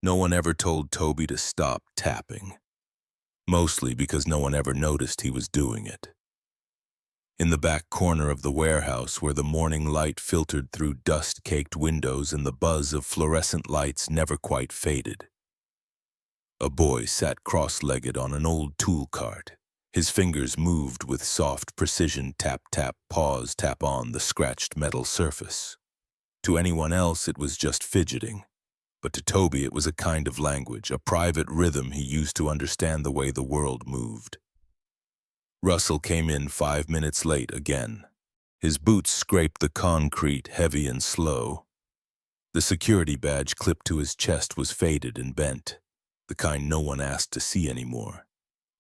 No one ever told Toby to stop tapping, mostly because no one ever noticed he was doing it. In the back corner of the warehouse where the morning light filtered through dust-caked windows and the buzz of fluorescent lights never quite faded, a boy sat cross-legged on an old tool cart. His fingers moved with soft precision, tap, tap, pause, tap on the scratched metal surface. To anyone else, it was just fidgeting. But to Toby, it was a kind of language, a private rhythm he used to understand the way the world moved. Russell came in 5 minutes late again. His boots scraped the concrete, heavy and slow. The security badge clipped to his chest was faded and bent, the kind no one asked to see anymore.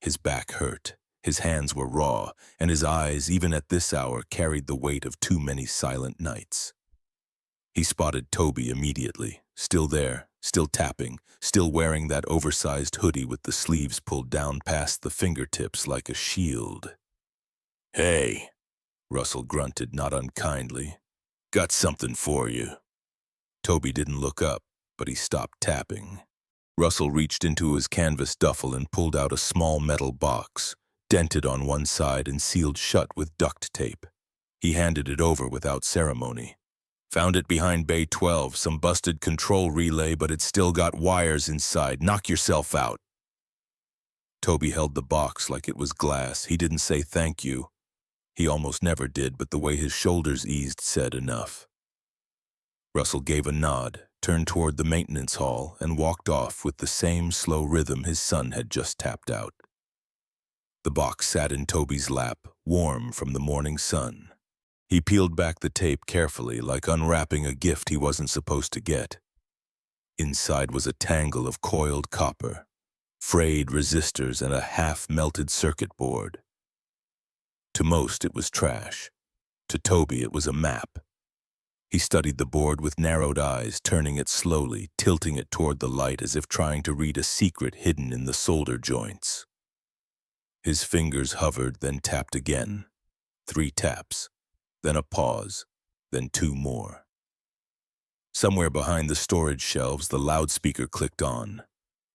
His back hurt, his hands were raw, and his eyes, even at this hour, carried the weight of too many silent nights. He spotted Toby immediately, still there, still tapping, still wearing that oversized hoodie with the sleeves pulled down past the fingertips like a shield. "Hey," Russell grunted, not unkindly. "Got something for you." Toby didn't look up, but he stopped tapping. Russell reached into his canvas duffel and pulled out a small metal box, dented on one side and sealed shut with duct tape. He handed it over without ceremony. "Found it behind Bay 12, some busted control relay, but it's still got wires inside. Knock yourself out." Toby held the box like it was glass. He didn't say thank you. He almost never did, but the way his shoulders eased said enough. Russell gave a nod, turned toward the maintenance hall, and walked off with the same slow rhythm his son had just tapped out. The box sat in Toby's lap, warm from the morning sun. He peeled back the tape carefully, like unwrapping a gift he wasn't supposed to get. Inside was a tangle of coiled copper, frayed resistors, and a half-melted circuit board. To most, it was trash. To Toby, it was a map. He studied the board with narrowed eyes, turning it slowly, tilting it toward the light as if trying to read a secret hidden in the solder joints. His fingers hovered, then tapped again. 3 taps, then a pause, then 2 more. Somewhere behind the storage shelves, the loudspeaker clicked on.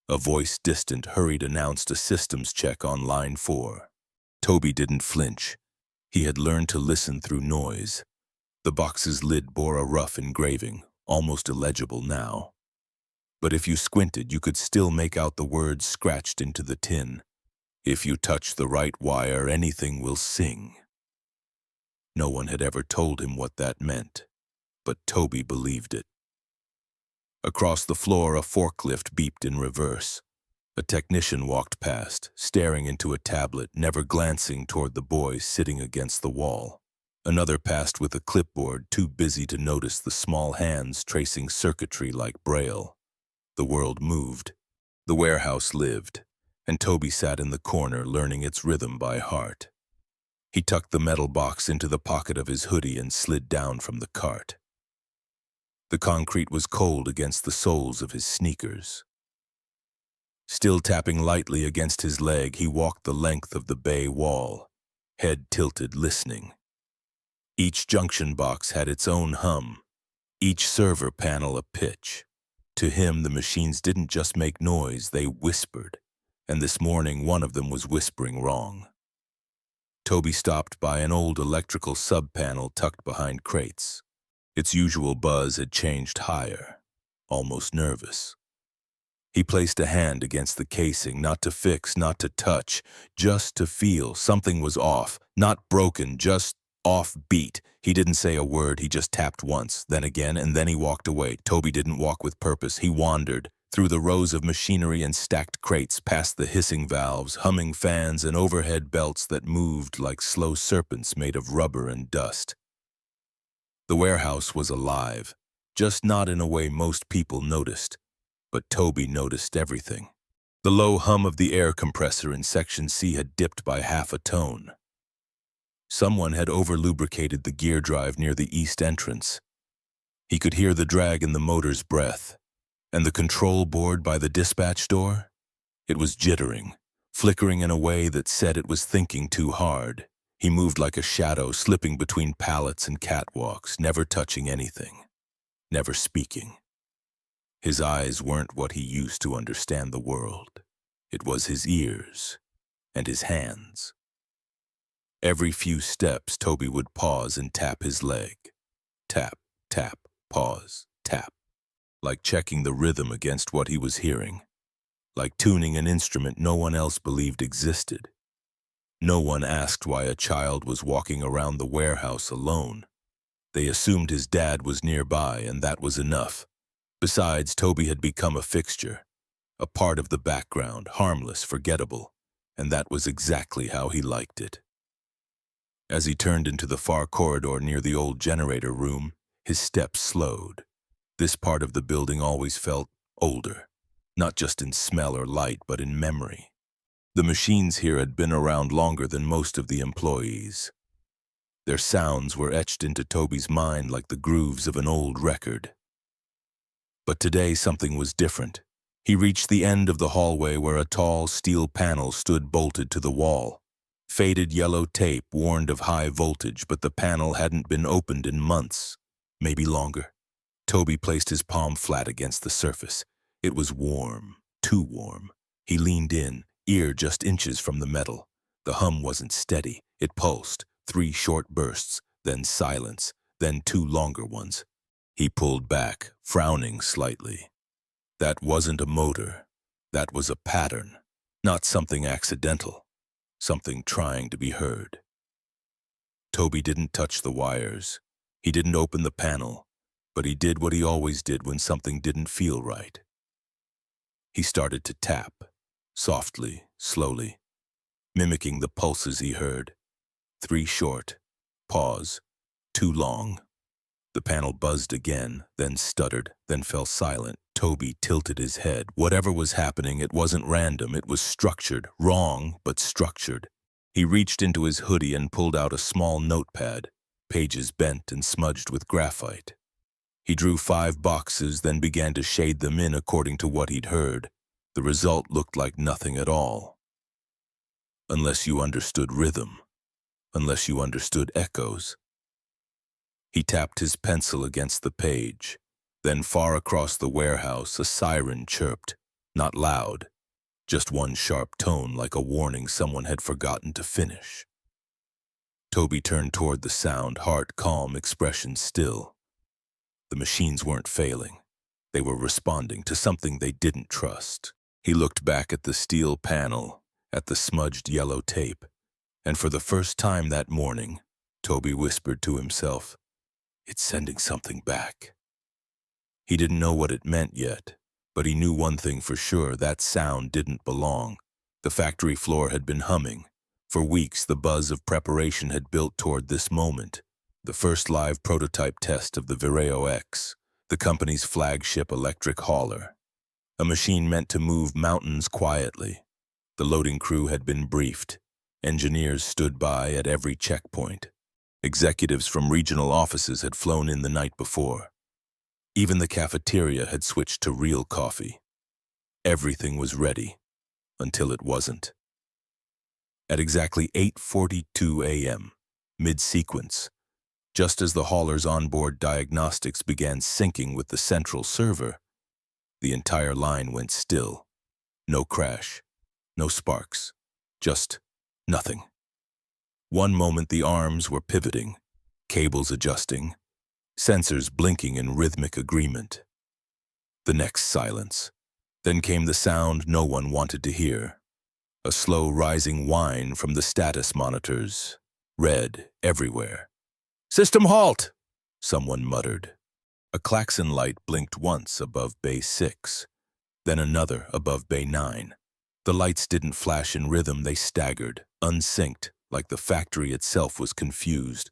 A voice, distant, hurried, announced a systems check on line 4. Toby didn't flinch. He had learned to listen through noise. The box's lid bore a rough engraving, almost illegible now. But if you squinted, you could still make out the words scratched into the tin. "If you touch the right wire, anything will sing." No one had ever told him what that meant, but Toby believed it. Across the floor, a forklift beeped in reverse. A technician walked past, staring into a tablet, never glancing toward the boy sitting against the wall. Another passed with a clipboard, too busy to notice the small hands tracing circuitry like Braille. The world moved. The warehouse lived, and Toby sat in the corner learning its rhythm by heart. He tucked the metal box into the pocket of his hoodie and slid down from the cart. The concrete was cold against the soles of his sneakers. Still tapping lightly against his leg, he walked the length of the bay wall, head tilted, listening. Each junction box had its own hum, each server panel a pitch. To him, the machines didn't just make noise, they whispered, and this morning one of them was whispering wrong. Toby stopped by an old electrical sub-panel tucked behind crates. Its usual buzz had changed higher, almost nervous. He placed a hand against the casing, not to fix, not to touch, just to feel. Something was off, not broken, just off-beat. He didn't say a word, he just tapped once, then again, and then he walked away. Toby didn't walk with purpose, he wandered, through the rows of machinery and stacked crates, past the hissing valves, humming fans, and overhead belts that moved like slow serpents made of rubber and dust. The warehouse was alive, just not in a way most people noticed. But Toby noticed everything. The low hum of the air compressor in Section C had dipped by half a tone. Someone had over-lubricated the gear drive near the east entrance. He could hear the drag in the motor's breath. And the control board by the dispatch door? It was jittering, flickering in a way that said it was thinking too hard. He moved like a shadow, slipping between pallets and catwalks, never touching anything, never speaking. His eyes weren't what he used to understand the world. It was his ears and his hands. Every few steps, Toby would pause and tap his leg. Tap, tap, pause, tap. Like checking the rhythm against what he was hearing. Like tuning an instrument no one else believed existed. No one asked why a child was walking around the warehouse alone. They assumed his dad was nearby, and that was enough. Besides, Toby had become a fixture, a part of the background, harmless, forgettable, and that was exactly how he liked it. As he turned into the far corridor near the old generator room, his steps slowed. This part of the building always felt older, not just in smell or light, but in memory. The machines here had been around longer than most of the employees. Their sounds were etched into Toby's mind like the grooves of an old record. But today something was different. He reached the end of the hallway where a tall steel panel stood bolted to the wall. Faded yellow tape warned of high voltage, but the panel hadn't been opened in months, maybe longer. Toby placed his palm flat against the surface. It was warm, too warm. He leaned in, ear just inches from the metal. The hum wasn't steady. It pulsed, 3 short bursts, then silence, then 2 longer ones. He pulled back, frowning slightly. That wasn't a motor. That was a pattern, not something accidental, something trying to be heard. Toby didn't touch the wires. He didn't open the panel, but he did what he always did when something didn't feel right. He started to tap, softly, slowly, mimicking the pulses he heard. 3 short, pause, 2 long. The panel buzzed again, then stuttered, then fell silent. Toby tilted his head. Whatever was happening, it wasn't random, it was structured. Wrong, but structured. He reached into his hoodie and pulled out a small notepad, pages bent and smudged with graphite. He drew 5 boxes, then began to shade them in according to what he'd heard. The result looked like nothing at all. Unless you understood rhythm. Unless you understood echoes. He tapped his pencil against the page. Then far across the warehouse, a siren chirped. Not loud, just one sharp tone like a warning someone had forgotten to finish. Toby turned toward the sound, heart calm, expression still. The machines weren't failing. They were responding to something they didn't trust. He looked back at the steel panel, at the smudged yellow tape, and for the first time that morning, Toby whispered to himself, "It's sending something back." He didn't know what it meant yet, but he knew one thing for sure, that sound didn't belong. The factory floor had been humming. For weeks, the buzz of preparation had built toward this moment. The first live prototype test of the Vireo X, the company's flagship electric hauler. A machine meant to move mountains quietly. The loading crew had been briefed. Engineers stood by at every checkpoint. Executives from regional offices had flown in the night before. Even the cafeteria had switched to real coffee. Everything was ready, until it wasn't. At exactly 8:42 a.m., mid-sequence, just as the hauler's onboard diagnostics began syncing with the central server, the entire line went still. No crash, no sparks, just nothing. One moment the arms were pivoting, cables adjusting, sensors blinking in rhythmic agreement. The next silence. Then came the sound no one wanted to hear. A slow rising whine from the status monitors. Red everywhere. "System halt!" someone muttered. A klaxon light blinked once above Bay 6, then another above Bay 9. The lights didn't flash in rhythm, they staggered, unsynced, like the factory itself was confused.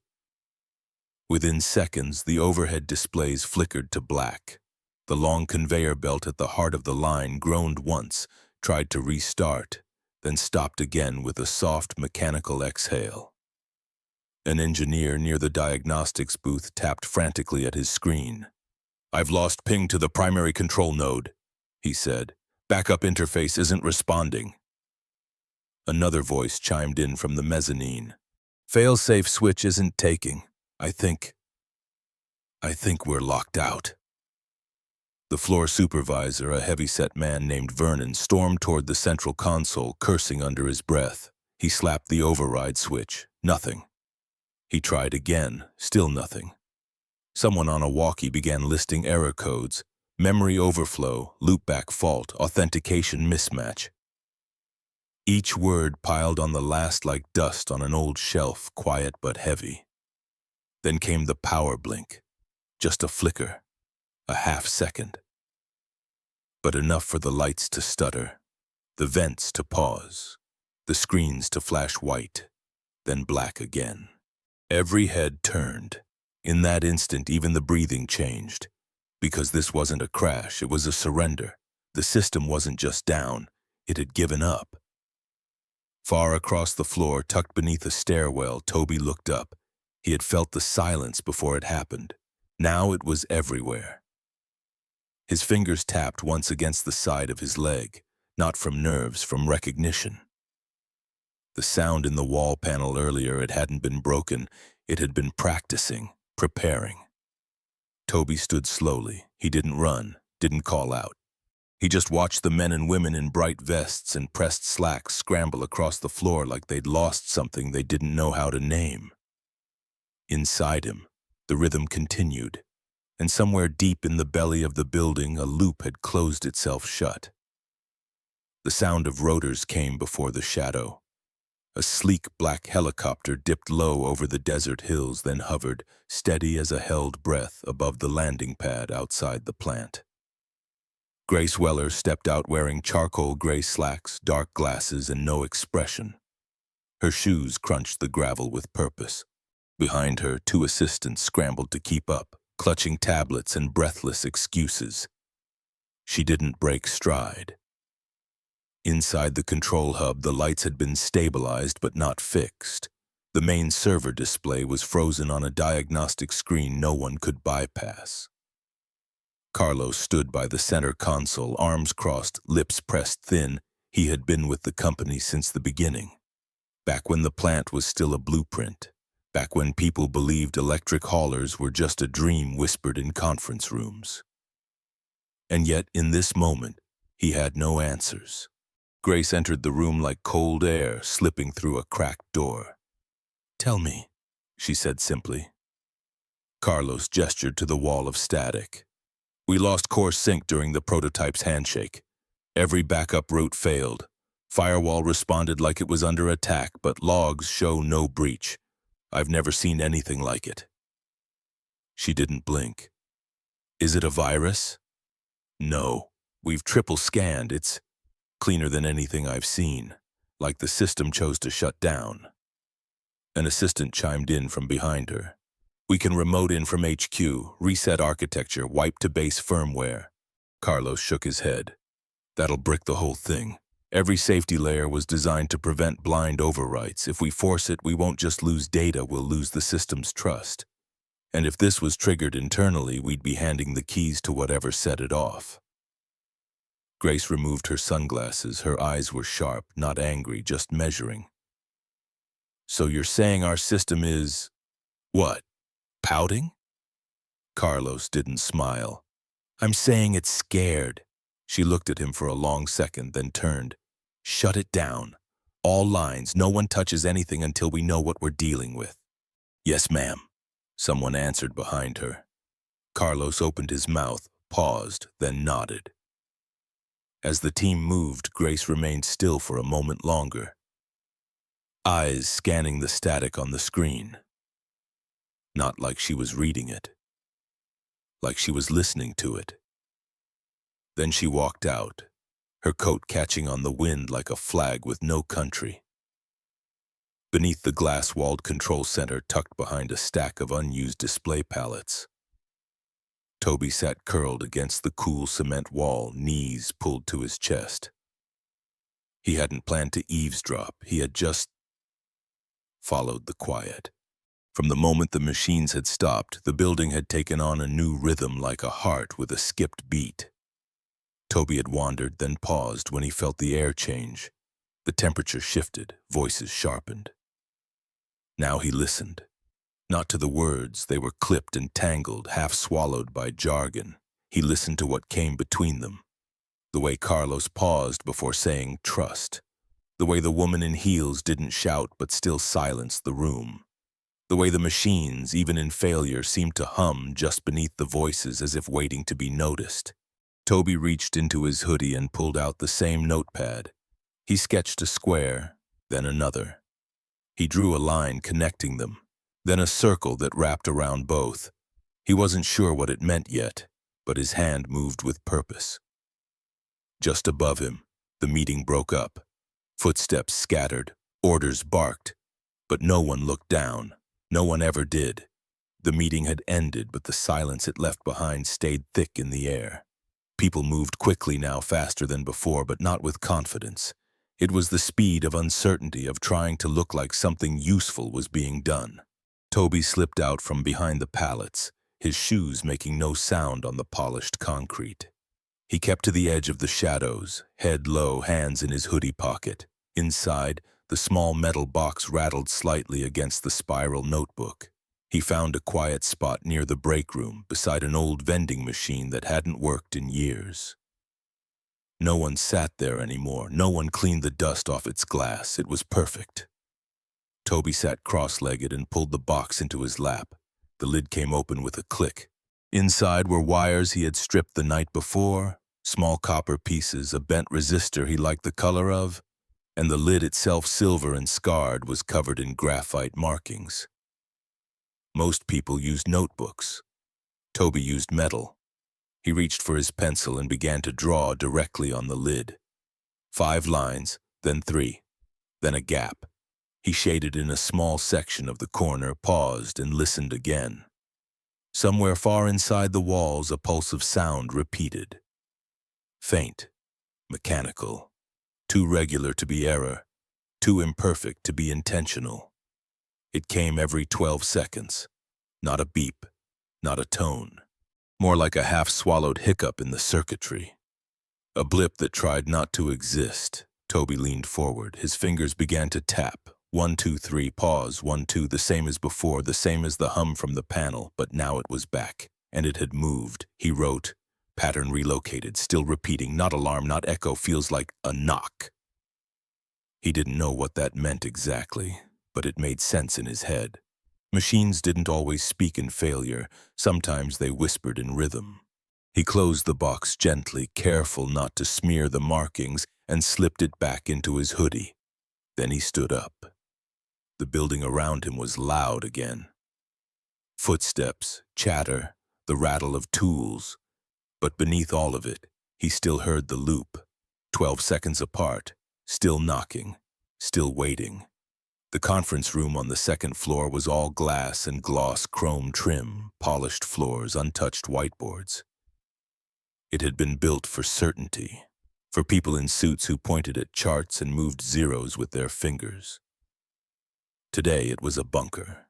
Within seconds, the overhead displays flickered to black. The long conveyor belt at the heart of the line groaned once, tried to restart, then stopped again with a soft mechanical exhale. An engineer near the diagnostics booth tapped frantically at his screen. "I've lost ping to the primary control node," he said. "Backup interface isn't responding." Another voice chimed in from the mezzanine. "Fail-safe switch isn't taking. I think we're locked out." The floor supervisor, a heavy-set man named Vernon, stormed toward the central console, cursing under his breath. He slapped the override switch. Nothing. He tried again. Still nothing. Someone on a walkie began listing error codes. Memory overflow, loopback fault, authentication mismatch. Each word piled on the last like dust on an old shelf, quiet but heavy. Then came the power blink. Just a flicker. A half-second. But enough for the lights to stutter, the vents to pause, the screens to flash white, then black again. Every head turned. In that instant, even the breathing changed. Because this wasn't a crash, it was a surrender. The system wasn't just down, it had given up. Far across the floor, tucked beneath a stairwell, Toby looked up. He had felt the silence before it happened. Now it was everywhere. His fingers tapped once against the side of his leg, not from nerves, from recognition. The sound in the wall panel earlier, it hadn't been broken. It had been practicing, preparing. Toby stood slowly. He didn't run, didn't call out. He just watched the men and women in bright vests and pressed slacks scramble across the floor like they'd lost something they didn't know how to name. Inside him, the rhythm continued. And somewhere deep in the belly of the building, a loop had closed itself shut. The sound of rotors came before the shadow. A sleek black helicopter dipped low over the desert hills, then hovered, steady as a held breath, above the landing pad outside the plant. Grace Weller stepped out wearing charcoal gray slacks, dark glasses, and no expression. Her shoes crunched the gravel with purpose. Behind her, 2 assistants scrambled to keep up, clutching tablets and breathless excuses. She didn't break stride. Inside the control hub, the lights had been stabilized but not fixed. The main server display was frozen on a diagnostic screen no one could bypass. Carlos stood by the center console, arms crossed, lips pressed thin. He had been with the company since the beginning. Back when the plant was still a blueprint. Back when people believed electric haulers were just a dream whispered in conference rooms. And yet, in this moment, he had no answers. Grace entered the room like cold air slipping through a cracked door. "Tell me," she said simply. Carlos gestured to the wall of static. "We lost core sync during the prototype's handshake. Every backup route failed. Firewall responded like it was under attack, but logs show no breach. I've never seen anything like it." She didn't blink. "Is it a virus?" "No. We've triple scanned. It's cleaner than anything I've seen. Like the system chose to shut down." An assistant chimed in from behind her. "We can remote in from HQ, reset architecture, wipe to base firmware." Carlos shook his head. "That'll brick the whole thing. Every safety layer was designed to prevent blind overwrites. If we force it, we won't just lose data, we'll lose the system's trust. And if this was triggered internally, we'd be handing the keys to whatever set it off." Grace removed her sunglasses. Her eyes were sharp, not angry, just measuring. "So you're saying our system is, what, pouting?" Carlos didn't smile. "I'm saying it's scared." She looked at him for a long second, then turned. "Shut it down. All lines, no one touches anything until we know what we're dealing with." "Yes, ma'am," someone answered behind her. Carlos opened his mouth, paused, then nodded. As the team moved, Grace remained still for a moment longer, eyes scanning the static on the screen. Not like she was reading it, like she was listening to it. Then she walked out, her coat catching on the wind like a flag with no country. Beneath the glass-walled control center, tucked behind a stack of unused display pallets, Toby sat curled against the cool cement wall, knees pulled to his chest. He hadn't planned to eavesdrop. He had just followed the quiet. From the moment the machines had stopped, the building had taken on a new rhythm, like a heart with a skipped beat. Toby had wandered, then paused when he felt the air change. The temperature shifted, voices sharpened. Now he listened. Not to the words, they were clipped and tangled, half swallowed by jargon. He listened to what came between them. The way Carlos paused before saying trust. The way the woman in heels didn't shout but still silenced the room. The way the machines, even in failure, seemed to hum just beneath the voices as if waiting to be noticed. Toby reached into his hoodie and pulled out the same notepad. He sketched a square, then another. He drew a line connecting them, then a circle that wrapped around both. He wasn't sure what it meant yet, but his hand moved with purpose. Just above him, the meeting broke up. Footsteps scattered, orders barked, but no one looked down. No one ever did. The meeting had ended, but the silence it left behind stayed thick in the air. People moved quickly now, faster than before, but not with confidence. It was the speed of uncertainty, of trying to look like something useful was being done. Toby slipped out from behind the pallets, his shoes making no sound on the polished concrete. He kept to the edge of the shadows, head low, hands in his hoodie pocket. Inside, the small metal box rattled slightly against the spiral notebook. He found a quiet spot near the break room, beside an old vending machine that hadn't worked in years. No one sat there anymore. No one cleaned the dust off its glass. It was perfect. Toby sat cross-legged and pulled the box into his lap. The lid came open with a click. Inside were wires he had stripped the night before, small copper pieces, a bent resistor he liked the color of, and the lid itself, silver and scarred, was covered in graphite markings. Most people used notebooks. Toby used metal. He reached for his pencil and began to draw directly on the lid. 5 lines, then 3, then a gap. He shaded in a small section of the corner, paused, and listened again. Somewhere far inside the walls, a pulse of sound repeated. Faint, mechanical, too regular to be error, too imperfect to be intentional. It came every 12 seconds. Not a beep, not a tone. More like a half-swallowed hiccup in the circuitry. A blip that tried not to exist. Toby leaned forward. His fingers began to tap. 1, 2, 3, pause, 1, 2, the same as before, the same as the hum from the panel, but now it was back, and it had moved. He wrote, pattern relocated, still repeating, not alarm, not echo, feels like a knock. He didn't know what that meant exactly, but it made sense in his head. Machines didn't always speak in failure. Sometimes they whispered in rhythm. He closed the box gently, careful not to smear the markings, and slipped it back into his hoodie. Then he stood up. The building around him was loud again. Footsteps, chatter, the rattle of tools. But beneath all of it, he still heard the loop. 12 seconds apart, still knocking, still waiting. The conference room on the second floor was all glass and gloss chrome trim, polished floors, untouched whiteboards. It had been built for certainty, for people in suits who pointed at charts and moved zeros with their fingers. Today it was a bunker.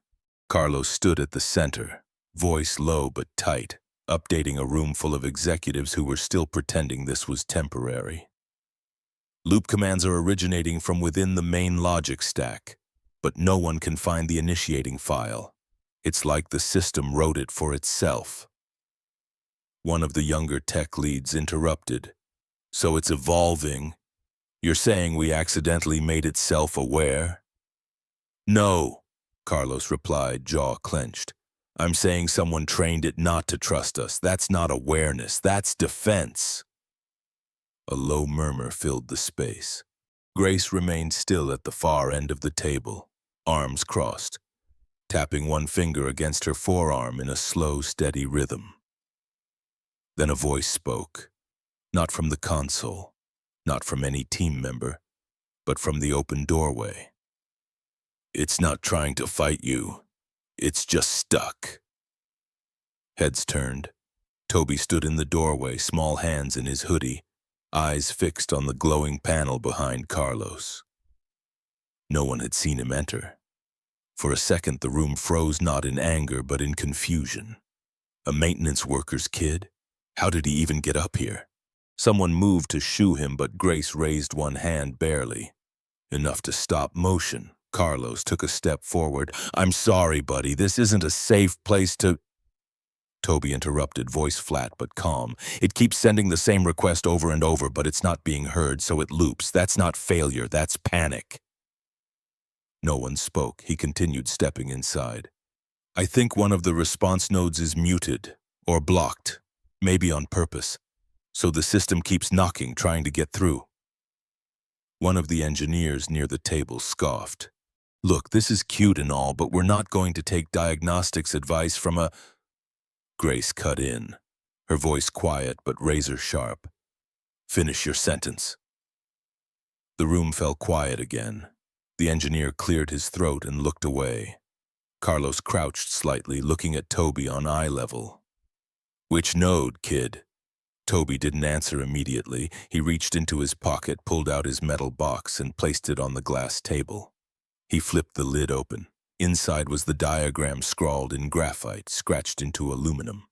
Carlos stood at the center, voice low but tight, updating a room full of executives who were still pretending this was temporary. Loop commands are originating from within the main logic stack, but no one can find the initiating file. It's like the system wrote it for itself. One of the younger tech leads interrupted. So it's evolving. You're saying we accidentally made it self-aware? No, Carlos replied, jaw clenched. I'm saying someone trained it not to trust us. That's not awareness, that's defense. A low murmur filled the space. Grace remained still at the far end of the table, arms crossed, tapping one finger against her forearm in a slow, steady rhythm. Then a voice spoke, not from the console, not from any team member, but from the open doorway. It's not trying to fight you. It's just stuck. Heads turned. Toby stood in the doorway, small hands in his hoodie, eyes fixed on the glowing panel behind Carlos. No one had seen him enter. For a second, the room froze, not in anger, but in confusion. A maintenance worker's kid? How did he even get up here? Someone moved to shoo him, but Grace raised one hand barely. Enough to stop motion. Carlos took a step forward. I'm sorry, buddy. This isn't a safe place to... Toby interrupted, voice flat but calm. It keeps sending the same request over and over, but it's not being heard, so it loops. That's not failure, that's panic. No one spoke. He continued, stepping inside. I think one of the response nodes is muted or blocked, maybe on purpose. So the system keeps knocking, trying to get through. One of the engineers near the table scoffed. Look, this is cute and all, but we're not going to take diagnostics advice from a... Grace cut in, her voice quiet but razor sharp. Finish your sentence. The room fell quiet again. The engineer cleared his throat and looked away. Carlos crouched slightly, looking at Toby on eye level. Which node, kid? Toby didn't answer immediately. He reached into his pocket, pulled out his metal box, and placed it on the glass table. He flipped the lid open. Inside was the diagram scrawled in graphite, scratched into aluminum.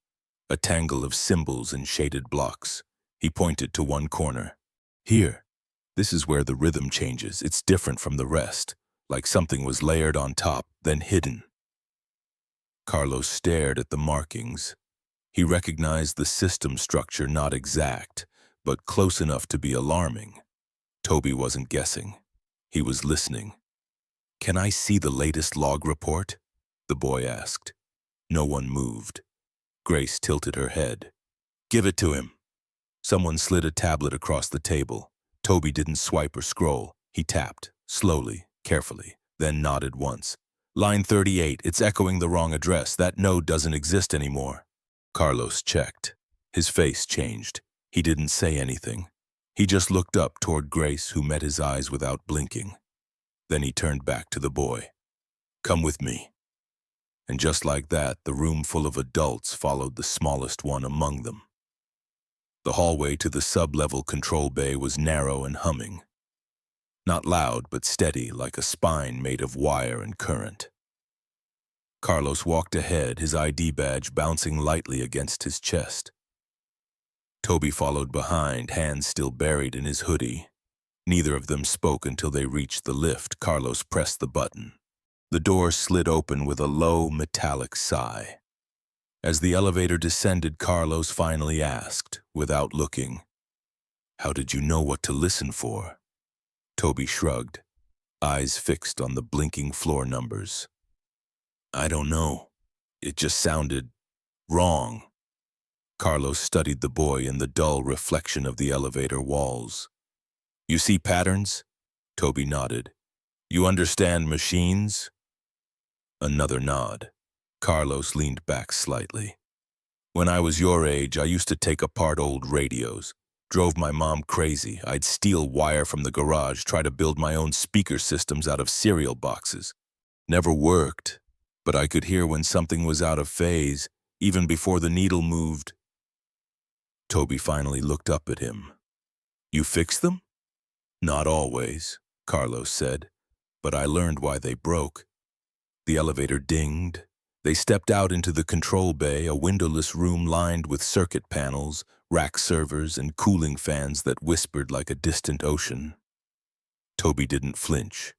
A tangle of symbols and shaded blocks. He pointed to one corner. Here. This is where the rhythm changes. It's different from the rest, like something was layered on top, then hidden. Carlos stared at the markings. He recognized the system structure, not exact, but close enough to be alarming. Toby wasn't guessing. He was listening. Can I see the latest log report? The boy asked. No one moved. Grace tilted her head. Give it to him. Someone slid a tablet across the table. Toby didn't swipe or scroll. He tapped, slowly, carefully, then nodded once. Line 38, it's echoing the wrong address. That node doesn't exist anymore. Carlos checked. His face changed. He didn't say anything. He just looked up toward Grace, who met his eyes without blinking. Then he turned back to the boy. Come with me. And just like that, the room full of adults followed the smallest one among them. The hallway to the sub-level control bay was narrow and humming. Not loud, but steady, like a spine made of wire and current. Carlos walked ahead, his ID badge bouncing lightly against his chest. Toby followed behind, hands still buried in his hoodie. Neither of them spoke until they reached the lift. Carlos pressed the button. The door slid open with a low, metallic sigh. As the elevator descended, Carlos finally asked, without looking, How did you know what to listen for? Toby shrugged, eyes fixed on the blinking floor numbers. I don't know. It just sounded wrong. Carlos studied the boy in the dull reflection of the elevator walls. You see patterns? Toby nodded. You understand machines? Another nod. Carlos leaned back slightly. When I was your age, I used to take apart old radios. Drove my mom crazy. I'd steal wire from the garage, try to build my own speaker systems out of cereal boxes. Never worked, but I could hear when something was out of phase, even before the needle moved. Toby finally looked up at him. You fix them? Not always, Carlos said, but I learned why they broke. The elevator dinged. They stepped out into the control bay, a windowless room lined with circuit panels, rack servers, and cooling fans that whispered like a distant ocean. Toby didn't flinch.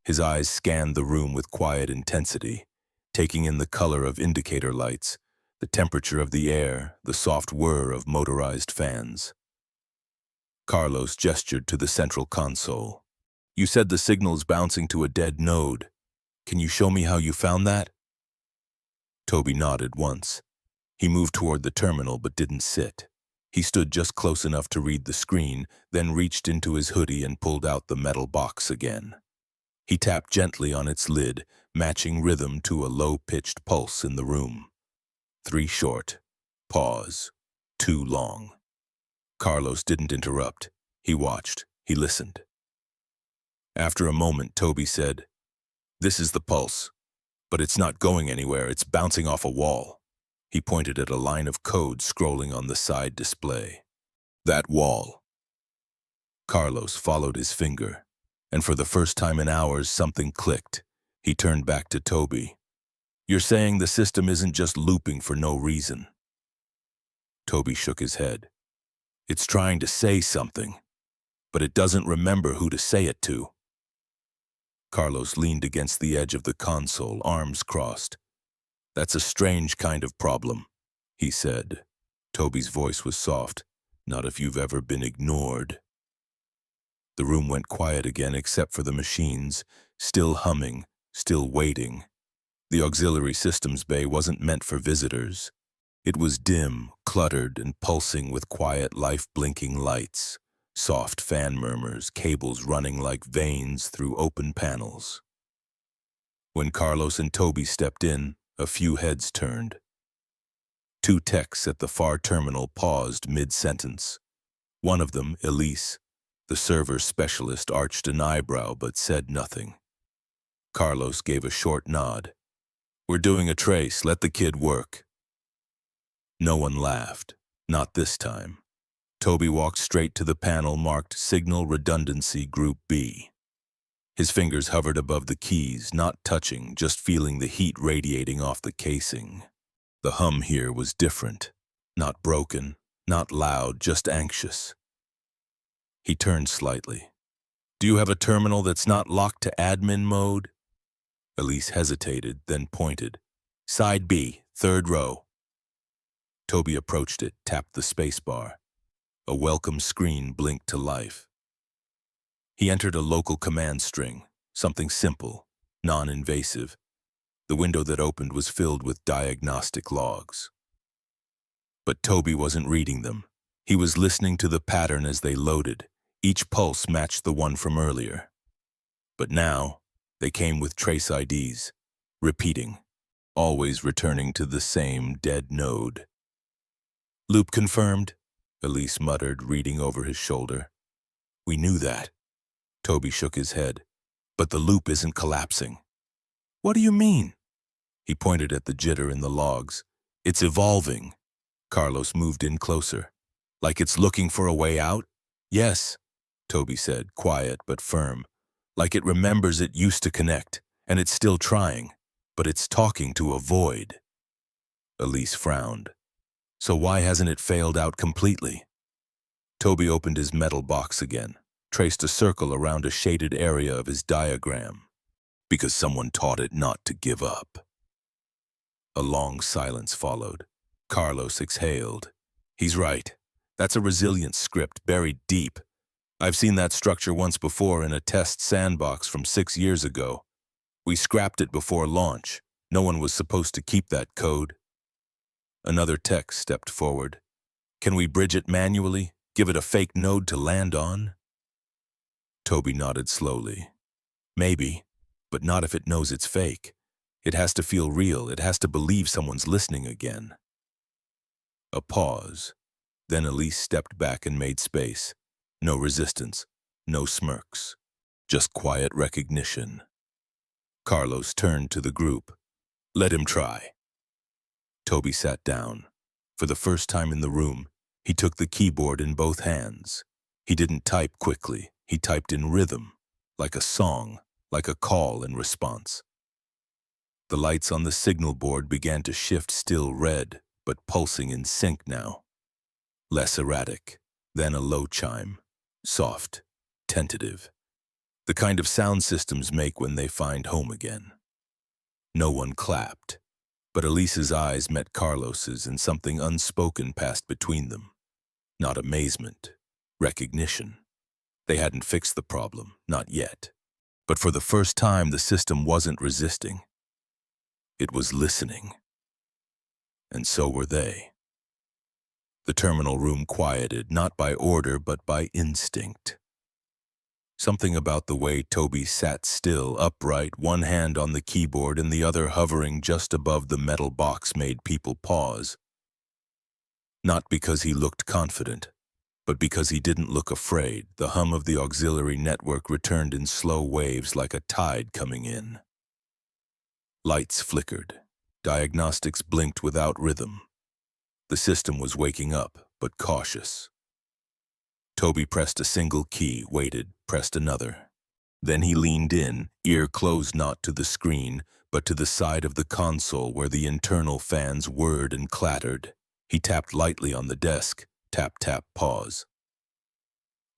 His eyes scanned the room with quiet intensity, taking in the color of indicator lights, the temperature of the air, the soft whir of motorized fans. Carlos gestured to the central console. You said the signal's bouncing to a dead node. Can you show me how you found that? Toby nodded once. He moved toward the terminal but didn't sit. He stood just close enough to read the screen, then reached into his hoodie and pulled out the metal box again. He tapped gently on its lid, matching rhythm to a low-pitched pulse in the room. 3 short. Pause. 2 long. Carlos didn't interrupt. He watched. He listened. After a moment, Toby said, This is the pulse, but it's not going anywhere. It's bouncing off a wall. He pointed at a line of code scrolling on the side display. That wall. Carlos followed his finger, and for the first time in hours, something clicked. He turned back to Toby. You're saying the system isn't just looping for no reason? Toby shook his head. It's trying to say something, but it doesn't remember who to say it to. Carlos leaned against the edge of the console, arms crossed. That's a strange kind of problem. he said. Toby's voice was soft. Not if you've ever been ignored. The room went quiet again except for the machines, still humming, still waiting. The auxiliary systems bay wasn't meant for visitors. It was dim, cluttered, and pulsing with quiet life-blinking lights, soft fan murmurs, cables running like veins through open panels. When Carlos and Toby stepped in, a few heads turned. Two techs at the far terminal paused mid-sentence. One of them, Elise, the server specialist, arched an eyebrow but said nothing. Carlos gave a short nod. "We're doing a trace, let the kid work." No one laughed, not this time. Toby walked straight to the panel marked Signal Redundancy Group B. His fingers hovered above the keys, not touching, just feeling the heat radiating off the casing. The hum here was different. Not broken, not loud, just anxious. He turned slightly. "Do you have a terminal that's not locked to admin mode?" Elise hesitated, then pointed. "Side B, third row." Toby approached it, tapped the spacebar. A welcome screen blinked to life. He entered a local command string, something simple, non-invasive. The window that opened was filled with diagnostic logs. But Toby wasn't reading them. He was listening to the pattern as they loaded. Each pulse matched the one from earlier. But now, they came with trace IDs, repeating, always returning to the same dead node. "Loop confirmed," Elise muttered, reading over his shoulder. "We knew that." Toby shook his head. "But the loop isn't collapsing." "What do you mean?" He pointed at the jitter in the logs. "It's evolving." Carlos moved in closer. "Like it's looking for a way out?" "Yes," Toby said, quiet but firm. "Like it remembers it used to connect, and it's still trying, but it's talking to a void." Elise frowned. "So why hasn't it failed out completely?" Toby opened his metal box again, traced a circle around a shaded area of his diagram. "Because someone taught it not to give up." A long silence followed. Carlos exhaled. "He's right. That's a resilience script buried deep. I've seen that structure once before in a test sandbox from 6 years ago. We scrapped it before launch. No one was supposed to keep that code." Another tech stepped forward. "Can we bridge it manually? Give it a fake node to land on?" Toby nodded slowly. "Maybe, but not if it knows it's fake. It has to feel real. It has to believe someone's listening again." A pause. Then Elise stepped back and made space. No resistance, no smirks, just quiet recognition. Carlos turned to the group. "Let him try." Toby sat down. For the first time in the room, he took the keyboard in both hands. He didn't type quickly. He typed in rhythm, like a song, like a call and response. The lights on the signal board began to shift, still red, but pulsing in sync now. Less erratic, then a low chime, soft, tentative. The kind of sound systems make when they find home again. No one clapped, but Elise's eyes met Carlos's and something unspoken passed between them. Not amazement, recognition. They hadn't fixed the problem, not yet. But for the first time, the system wasn't resisting. It was listening. And so were they. The terminal room quieted, not by order, but by instinct. Something about the way Toby sat still, upright, one hand on the keyboard and the other hovering just above the metal box made people pause. Not because he looked confident, but because he didn't look afraid. The hum of the auxiliary network returned in slow waves like a tide coming in. Lights flickered. Diagnostics blinked without rhythm. The system was waking up, but cautious. Toby pressed a single key, waited, pressed another. Then he leaned in, ear closed not to the screen, but to the side of the console where the internal fans whirred and clattered. He tapped lightly on the desk. Tap, tap, pause.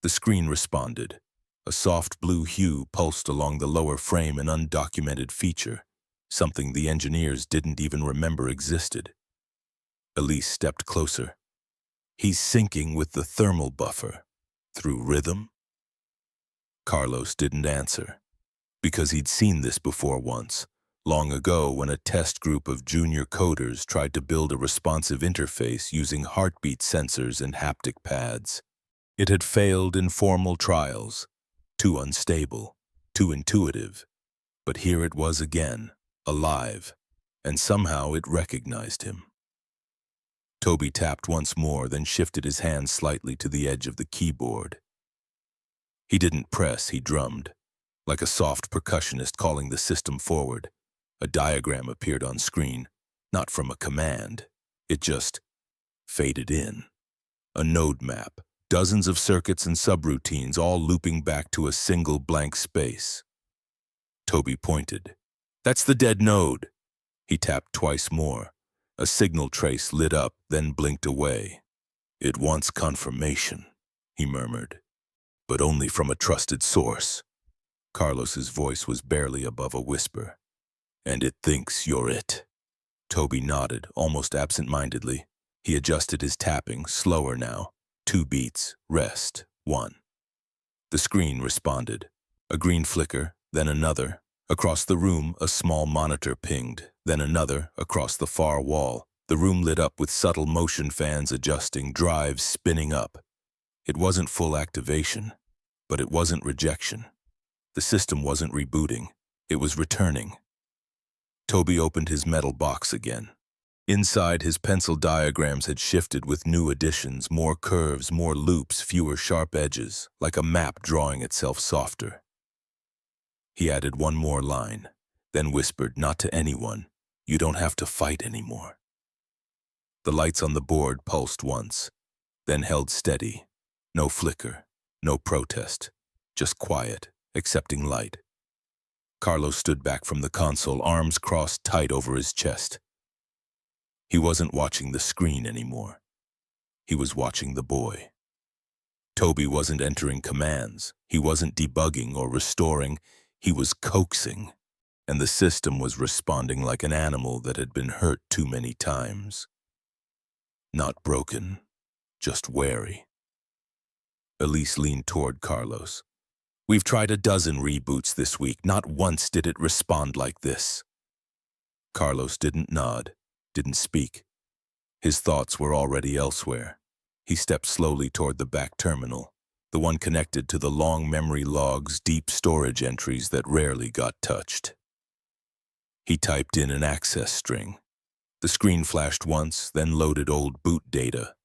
The screen responded. A soft blue hue pulsed along the lower frame, an undocumented feature, something the engineers didn't even remember existed. Elise stepped closer. He's syncing with the thermal buffer. Through rhythm? Carlos didn't answer, because he'd seen this before once, long ago when a test group of junior coders tried to build a responsive interface using heartbeat sensors and haptic pads. It had failed in formal trials. Too unstable, too intuitive. But here it was again, alive, and somehow it recognized him. Toby tapped once more, then shifted his hand slightly to the edge of the keyboard. He didn't press, he drummed, like a soft percussionist calling the system forward. A diagram appeared on screen, not from a command. It just faded in. A node map, dozens of circuits and subroutines, all looping back to a single blank space. Toby pointed. That's the dead node. He tapped twice more. A signal trace lit up, then blinked away. It wants confirmation, he murmured, but only from a trusted source. Carlos's voice was barely above a whisper. And it thinks you're it. Toby nodded, almost absent-mindedly. He adjusted his tapping, slower now. 2 beats, rest, 1. The screen responded. A green flicker, then another. Across the room, a small monitor pinged, then another across the far wall. The room lit up with subtle motion fans adjusting, drives spinning up. It wasn't full activation, but it wasn't rejection. The system wasn't rebooting. It was returning. Toby opened his metal box again. Inside, his pencil diagrams had shifted with new additions, more curves, more loops, fewer sharp edges, like a map drawing itself softer. He added one more line, then whispered, not to anyone, you don't have to fight anymore. The lights on the board pulsed once, then held steady. No flicker, no protest, just quiet, accepting light. Carlos stood back from the console, arms crossed tight over his chest. He wasn't watching the screen anymore. He was watching the boy. Toby wasn't entering commands. He wasn't debugging or restoring. He was coaxing, and the system was responding like an animal that had been hurt too many times. Not broken, just wary. Elise leaned toward Carlos. We've tried a dozen reboots this week. Not once did it respond like this. Carlos didn't nod, didn't speak. His thoughts were already elsewhere. He stepped slowly toward the back terminal, the one connected to the long memory logs, deep storage entries that rarely got touched. He typed in an access string. The screen flashed once, then loaded old boot data.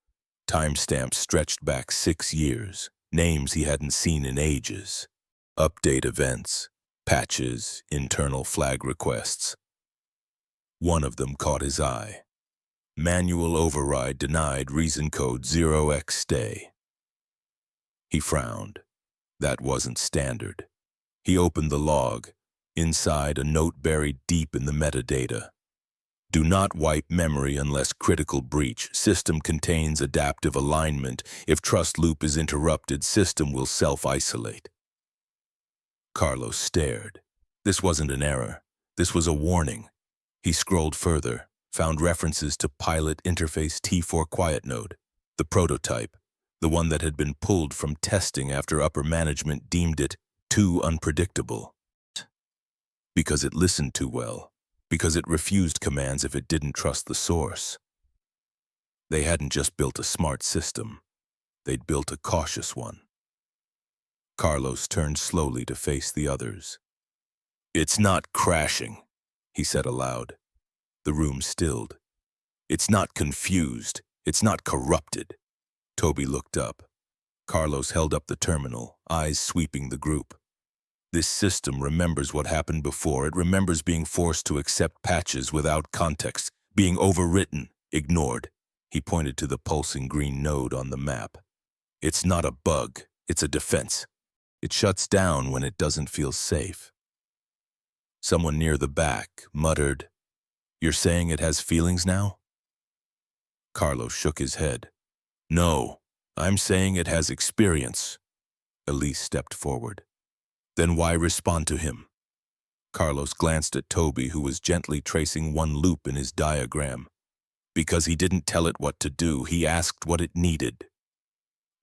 Timestamps stretched back 6 years, names he hadn't seen in ages. Update events, patches, internal flag requests. One of them caught his eye. Manual override denied, reason code 0xstay. He frowned. That wasn't standard. He opened the log. Inside, a note buried deep in the metadata. Do not wipe memory unless critical breach. System contains adaptive alignment. If trust loop is interrupted, system will self-isolate. Carlos stared. This wasn't an error. This was a warning. He scrolled further, found references to pilot interface T4 quiet node, the prototype, the one that had been pulled from testing after upper management deemed it too unpredictable. Because it listened too well, because it refused commands if it didn't trust the source. They hadn't just built a smart system, they'd built a cautious one. Carlos turned slowly to face the others. It's not crashing, he said aloud. The room stilled. It's not confused. It's not corrupted. Toby looked up. Carlos held up the terminal, eyes sweeping the group. This system remembers what happened before. It remembers being forced to accept patches without context, being overwritten, ignored. He pointed to the pulsing green node on the map. It's not a bug. It's a defense. It shuts down when it doesn't feel safe. Someone near the back muttered, You're saying it has feelings now? Carlos shook his head. No, I'm saying it has experience. Elise stepped forward. Then why respond to him? Carlos glanced at Toby, who was gently tracing one loop in his diagram. Because he didn't tell it what to do, he asked what it needed.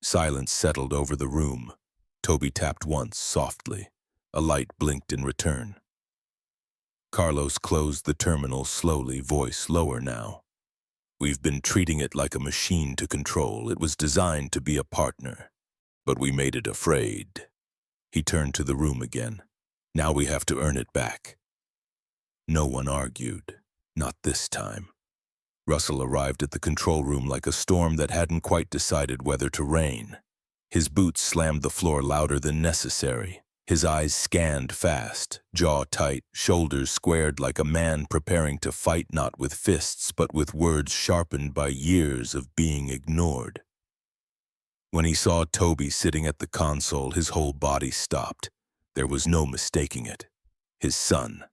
Silence settled over the room. Toby tapped once, softly. A light blinked in return. Carlos closed the terminal slowly, voice lower now. We've been treating it like a machine to control. It was designed to be a partner. But we made it afraid. He turned to the room again. Now we have to earn it back. No one argued. Not this time. Russell arrived at the control room like a storm that hadn't quite decided whether to rain. His boots slammed the floor louder than necessary. His eyes scanned fast, jaw tight, shoulders squared like a man preparing to fight not with fists but with words sharpened by years of being ignored. When he saw Toby sitting at the console, his whole body stopped. There was no mistaking it. His son.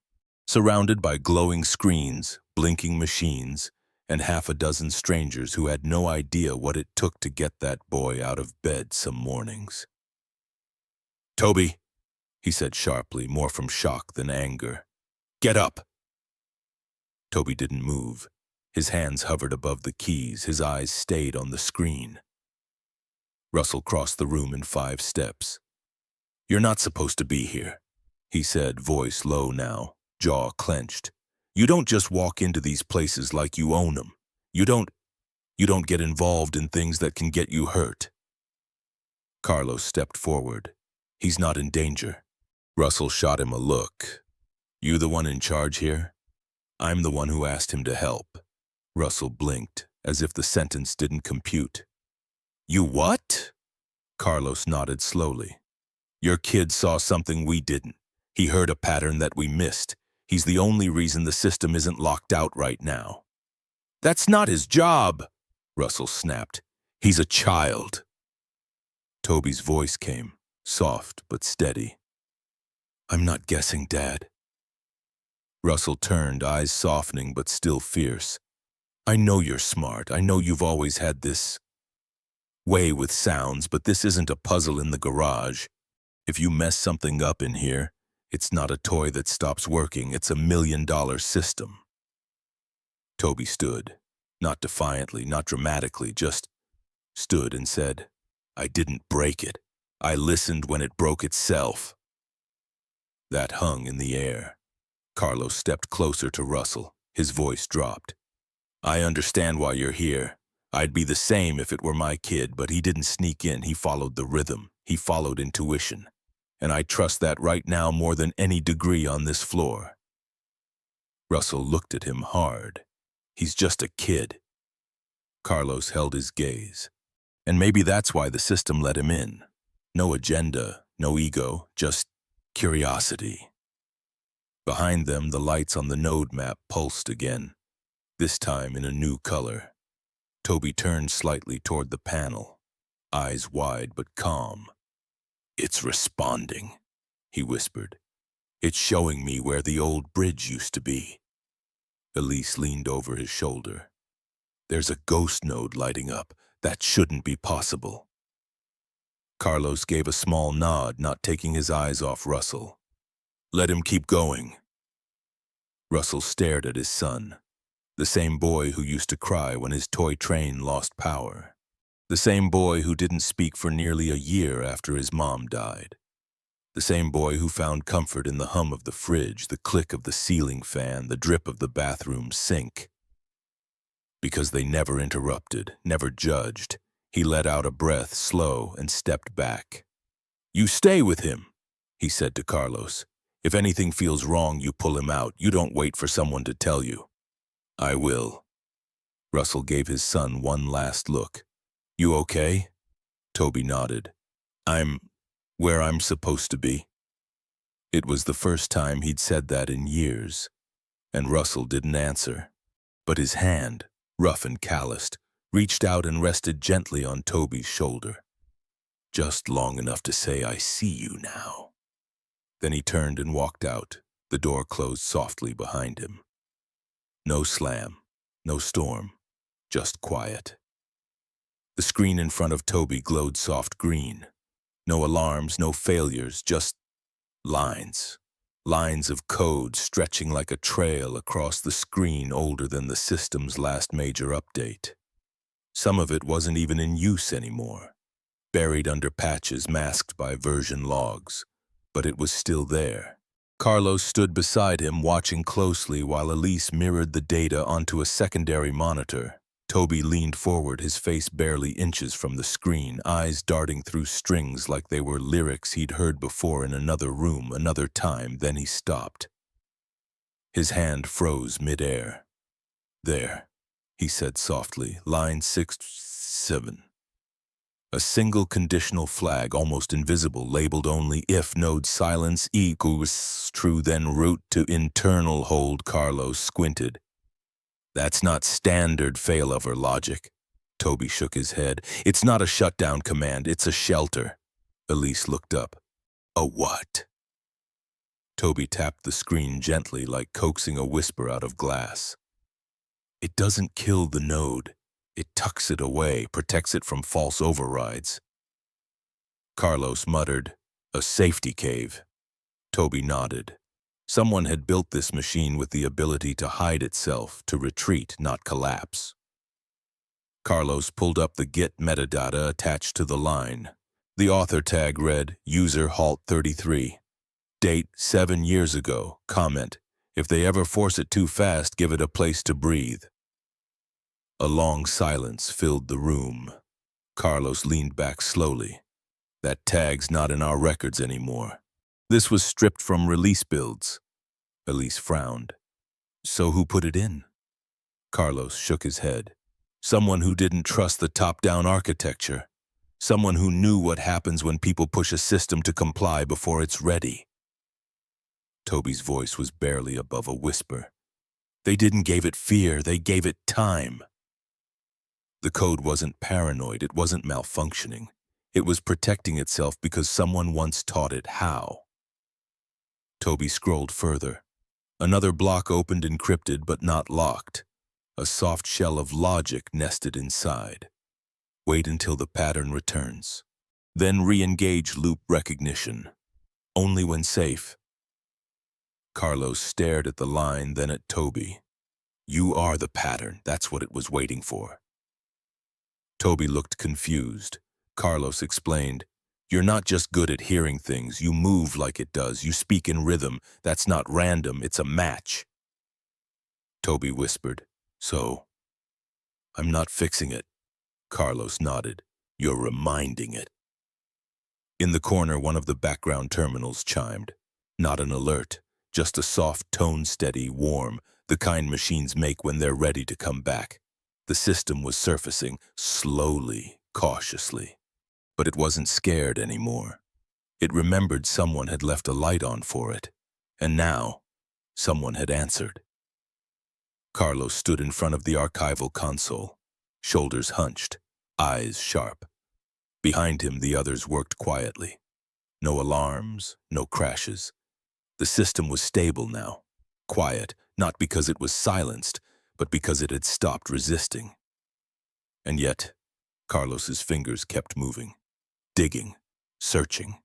Surrounded by glowing screens, blinking machines, and half a dozen strangers who had no idea what it took to get that boy out of bed some mornings. "Toby," he said sharply, more from shock than anger. "Get up!" Toby didn't move. His hands hovered above the keys, his eyes stayed on the screen. Russell crossed the room in 5 steps. "You're not supposed to be here," he said, voice low now, jaw clenched. "You don't just walk into these places like you own them. You don't get involved in things that can get you hurt." Carlos stepped forward. "He's not in danger." Russell shot him a look. "You the one in charge here?" "I'm the one who asked him to help." Russell blinked, as if the sentence didn't compute. "You what?" Carlos nodded slowly. "Your kid saw something we didn't. He heard a pattern that we missed. He's the only reason the system isn't locked out right now." "That's not his job," Russell snapped. "He's a child." Toby's voice came, soft but steady. "I'm not guessing, Dad." Russell turned, eyes softening but still fierce. "I know you're smart. I know you've always had this way with sounds, but this isn't a puzzle in the garage. If you mess something up in here, it's not a toy that stops working. It's a $1 million system." Toby stood, not defiantly, not dramatically, just stood and said, "I didn't break it. I listened when it broke itself." That hung in the air. Carlos stepped closer to Russell. His voice dropped. "I understand why you're here. I'd be the same if it were my kid, but he didn't sneak in. He followed the rhythm. He followed intuition. And I trust that right now more than any degree on this floor." Russell looked at him hard. "He's just a kid." Carlos held his gaze. "And maybe that's why the system let him in. No agenda, no ego, just curiosity." Behind them, the lights on the node map pulsed again, this time in a new color. Toby turned slightly toward the panel, eyes wide but calm. "It's responding," he whispered. "It's showing me where the old bridge used to be." Elise leaned over his shoulder. "There's a ghost node lighting up. That shouldn't be possible." Carlos gave a small nod, not taking his eyes off Russell. "Let him keep going." Russell stared at his son, the same boy who used to cry when his toy train lost power, the same boy who didn't speak for nearly a year after his mom died, the same boy who found comfort in the hum of the fridge, the click of the ceiling fan, the drip of the bathroom sink. Because they never interrupted, never judged, he let out a breath, slow, and stepped back. "You stay with him," he said to Carlos. "If anything feels wrong, you pull him out. You don't wait for someone to tell you." "I will." Russell gave his son one last look. "You okay?" Toby nodded. "I'm where I'm supposed to be." It was the first time he'd said that in years, and Russell didn't answer. But his hand, rough and calloused, reached out and rested gently on Toby's shoulder. Just long enough to say, "I see you now." Then he turned and walked out, the door closed softly behind him. No slam, no storm, just quiet. The screen in front of Toby glowed soft green. No alarms, no failures, just lines. lines of code stretching like a trail across the screen older than the system's last major update. Some of it wasn't even in use anymore, buried under patches masked by version logs, but it was still there. Carlos stood beside him, watching closely while Elise mirrored the data onto a secondary monitor. Toby leaned forward, his face barely inches from the screen, eyes darting through strings like they were lyrics he'd heard before in another room, another time. Then he stopped. His hand froze midair. "There," he said softly, "line 6-7. A single conditional flag, almost invisible, labeled only if node silence equals true, then route to internal hold." Carlos squinted. "That's not standard failover logic." Toby shook his head. "It's not a shutdown command, it's a shelter." Elise looked up. "A what?" Toby tapped the screen gently, like coaxing a whisper out of glass. "It doesn't kill the node. It tucks it away, protects it from false overrides." Carlos muttered, "A safety cave." Toby nodded. Someone had built this machine with the ability to hide itself, to retreat, not collapse. Carlos pulled up the Git metadata attached to the line. The author tag read, "User Halt 33. Date 7 years ago. Comment, if they ever force it too fast, give it a place to breathe." A long silence filled the room. Carlos leaned back slowly. "That tag's not in our records anymore. This was stripped from release builds." Elise frowned. "So who put it in?" Carlos shook his head. "Someone who didn't trust the top-down architecture. Someone who knew what happens when people push a system to comply before it's ready." Toby's voice was barely above a whisper. "They didn't give it fear, they gave it time." The code wasn't paranoid, it wasn't malfunctioning. It was protecting itself because someone once taught it how. Toby scrolled further. Another block opened, encrypted but not locked. A soft shell of logic nested inside. Wait until the pattern returns. Then re-engage loop recognition. Only when safe. Carlos stared at the line, then at Toby. "You are the pattern, that's what it was waiting for." Toby looked confused. Carlos explained, "You're not just good at hearing things, you move like it does, you speak in rhythm. That's not random, it's a match." Toby whispered, "So, I'm not fixing it." Carlos nodded. "You're reminding it." In the corner, one of the background terminals chimed. Not an alert, just a soft tone, steady, warm, the kind machines make when they're ready to come back. The system was surfacing, slowly, cautiously. But it wasn't scared anymore. It remembered someone had left a light on for it. And now, someone had answered. Carlos stood in front of the archival console, shoulders hunched, eyes sharp. Behind him, the others worked quietly. No alarms, no crashes. The system was stable now. Quiet, not because it was silenced, but because it had stopped resisting. And yet, Carlos's fingers kept moving, digging, searching.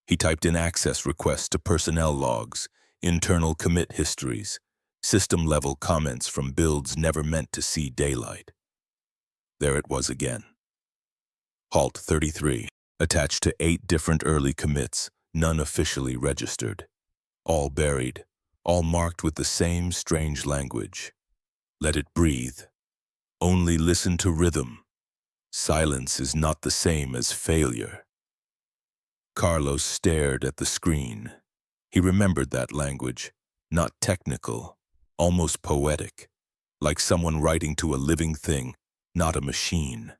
He typed in access requests to personnel logs, internal commit histories, system-level comments from builds never meant to see daylight. There it was again. Halt 33, attached to 8 different early commits, none officially registered. All buried, all marked with the same strange language. Let it breathe. Only listen to rhythm. Silence is not the same as failure. Carlos stared at the screen. He remembered that language, not technical, almost poetic, like someone writing to a living thing, not a machine.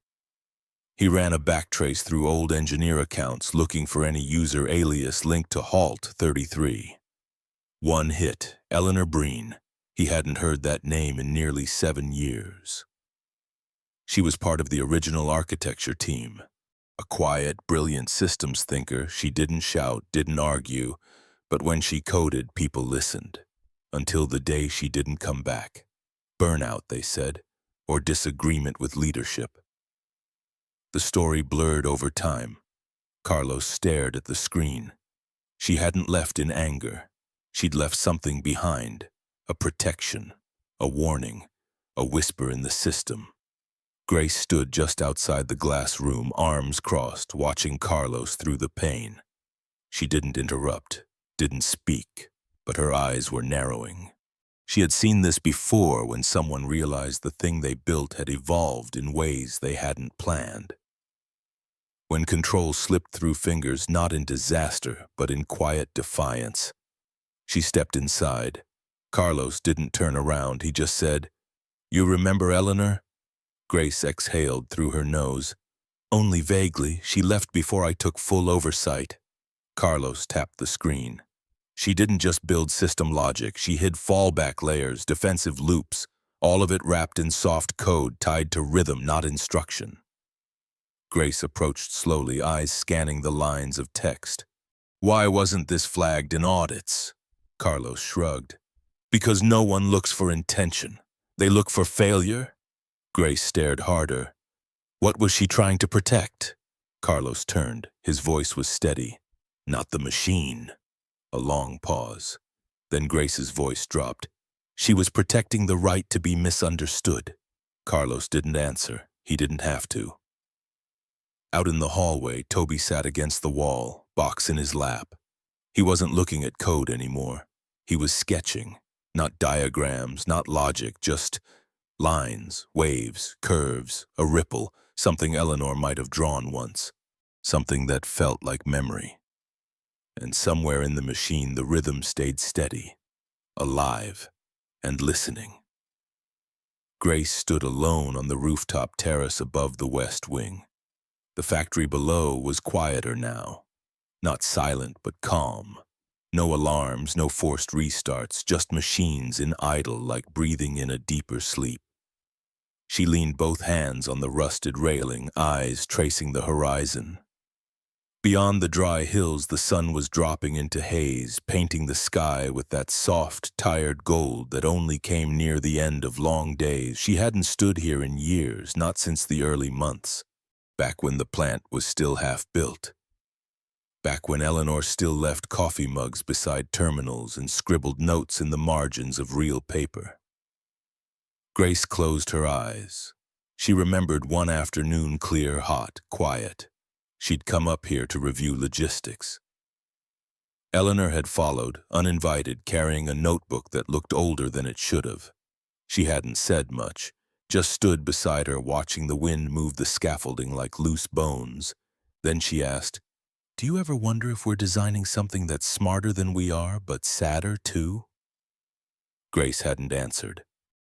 He ran a backtrace through old engineer accounts, looking for any user alias linked to Halt 33. One hit, Eleanor Breen. He hadn't heard that name in nearly 7 years. She was part of the original architecture team. A quiet, brilliant systems thinker, she didn't shout, didn't argue, but when she coded, people listened. Until the day she didn't come back. Burnout, they said, or disagreement with leadership. The story blurred over time. Carlos stared at the screen. She hadn't left in anger. She'd left something behind, a protection, a warning, a whisper in the system. Grace stood just outside the glass room, arms crossed, watching Carlos through the pane. She didn't interrupt, didn't speak, but her eyes were narrowing. She had seen this before when someone realized the thing they built had evolved in ways they hadn't planned. When control slipped through fingers, not in disaster, but in quiet defiance. She stepped inside. Carlos didn't turn around, he just said, "You remember Eleanor?" Grace exhaled through her nose. "Only vaguely. She left before I took full oversight." Carlos tapped the screen. "She didn't just build system logic, she hid fallback layers, defensive loops, all of it wrapped in soft code tied to rhythm, not instruction." Grace approached slowly, eyes scanning the lines of text. "Why wasn't this flagged in audits?" Carlos shrugged. "Because no one looks for intention. They look for failure." Grace stared harder. "What was she trying to protect?" Carlos turned. His voice was steady. "Not the machine." A long pause. Then Grace's voice dropped. "She was protecting the right to be misunderstood." Carlos didn't answer. He didn't have to. Out in the hallway, Toby sat against the wall, box in his lap. He wasn't looking at code anymore. He was sketching. Not diagrams, not logic, just lines, waves, curves, a ripple, something Eleanor might have drawn once. Something that felt like memory. And somewhere in the machine, the rhythm stayed steady, alive, and listening. Grace stood alone on the rooftop terrace above the west wing. The factory below was quieter now. Not silent, but calm. No alarms, no forced restarts, just machines in idle like breathing in a deeper sleep. She leaned both hands on the rusted railing, eyes tracing the horizon. Beyond the dry hills, the sun was dropping into haze, painting the sky with that soft, tired gold that only came near the end of long days. She hadn't stood here in years, not since the early months, back when the plant was still half built. Back when Eleanor still left coffee mugs beside terminals and scribbled notes in the margins of real paper. Grace closed her eyes. She remembered one afternoon, clear, hot, quiet. She'd come up here to review logistics. Eleanor had followed, uninvited, carrying a notebook that looked older than it should have. She hadn't said much, just stood beside her watching the wind move the scaffolding like loose bones. Then she asked, "Do you ever wonder if we're designing something that's smarter than we are, but sadder too?" Grace hadn't answered.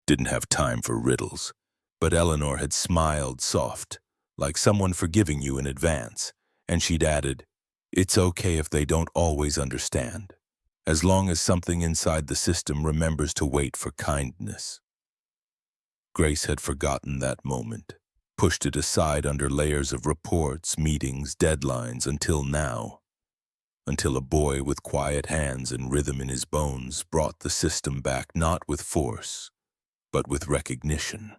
Didn't have time for riddles. But Eleanor had smiled soft, like someone forgiving you in advance, and she'd added, "It's okay if they don't always understand, as long as something inside the system remembers to wait for kindness." Grace had forgotten that moment, pushed it aside under layers of reports, meetings, deadlines, until now. Until a boy with quiet hands and rhythm in his bones brought the system back not with force, but with recognition.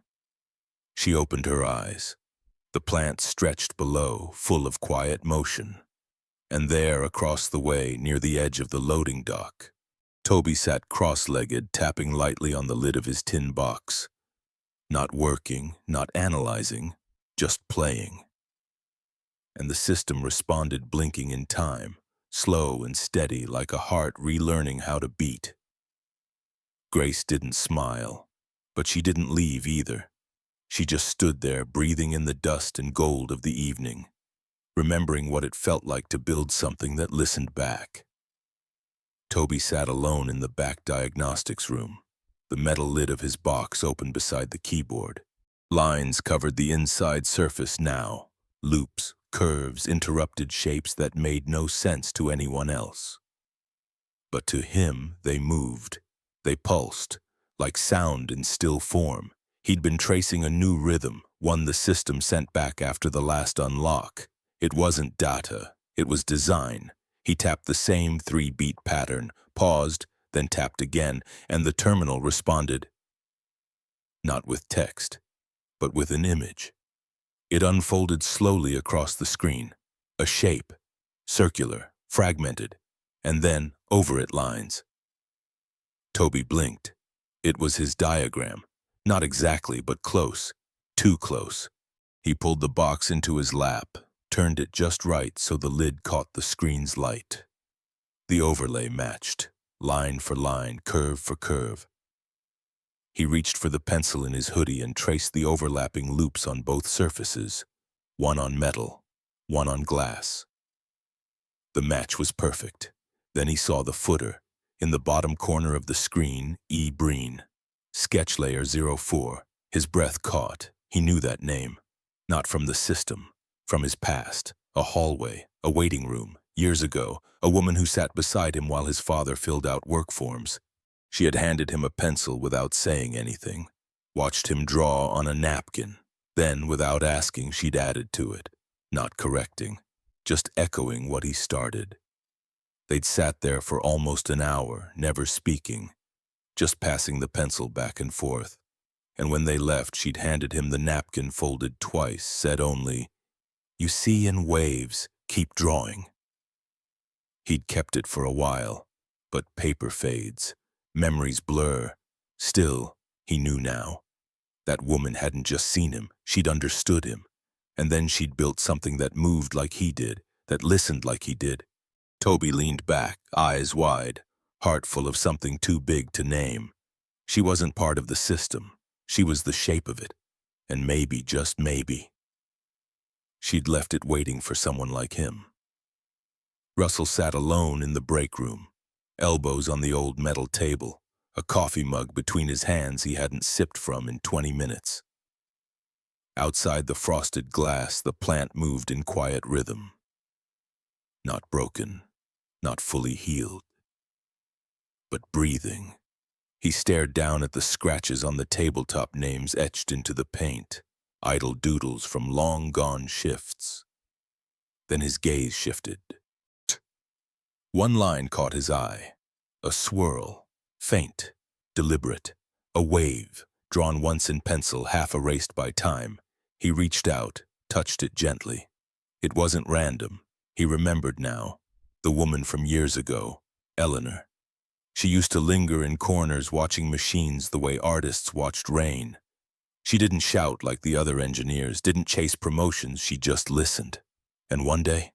She opened her eyes. The plant stretched below, full of quiet motion. And there, across the way, near the edge of the loading dock, Toby sat cross-legged, tapping lightly on the lid of his tin box. Not working, not analyzing, just playing. And the system responded, blinking in time, slow and steady like a heart relearning how to beat. Grace didn't smile, but she didn't leave either. She just stood there, breathing in the dust and gold of the evening, remembering what it felt like to build something that listened back. Toby sat alone in the back diagnostics room, the metal lid of his box open beside the keyboard. Lines covered the inside surface now, loops, curves, interrupted shapes that made no sense to anyone else. But to him, they moved. They pulsed, like sound in still form. He'd been tracing a new rhythm, one the system sent back after the last unlock. It wasn't data, it was design. He tapped the same 3-beat pattern, paused, then tapped again, and the terminal responded. Not with text, but with an image. It unfolded slowly across the screen. A shape, circular, fragmented, and then, over it, lines. Toby blinked. It was his diagram. Not exactly, but close. Too close. He pulled the box into his lap, turned it just right so the lid caught the screen's light. The overlay matched, line for line, curve for curve. He reached for the pencil in his hoodie and traced the overlapping loops on both surfaces, one on metal, one on glass. The match was perfect. Then he saw the footer. In the bottom corner of the screen, E. Breen. Sketch layer 04. His breath caught. He knew that name. Not from the system, from his past. A hallway, a waiting room. Years ago, a woman who sat beside him while his father filled out work forms. She had handed him a pencil without saying anything. Watched him draw on a napkin. Then, without asking, she'd added to it. Not correcting. Just echoing what he started. They'd sat there for almost an hour, never speaking, just passing the pencil back and forth. And when they left, she'd handed him the napkin folded twice, said only, "You see in waves, keep drawing." He'd kept it for a while, but paper fades, memories blur. Still, he knew now. That woman hadn't just seen him, she'd understood him. And then she'd built something that moved like he did, that listened like he did. Toby leaned back, eyes wide, heart full of something too big to name. She wasn't part of the system. She was the shape of it. And maybe, just maybe, she'd left it waiting for someone like him. Russell sat alone in the break room, elbows on the old metal table, a coffee mug between his hands he hadn't sipped from in 20 minutes. Outside the frosted glass, the plant moved in quiet rhythm. Not broken, not fully healed, but breathing. He stared down at the scratches on the tabletop, names etched into the paint, idle doodles from long-gone shifts. Then his gaze shifted. One line caught his eye. A swirl, faint, deliberate, a wave, drawn once in pencil, half erased by time. He reached out, touched it gently. It wasn't random. He remembered now. The woman from years ago, Eleanor. She used to linger in corners watching machines the way artists watched rain. She didn't shout like the other engineers, didn't chase promotions, she just listened. And one day,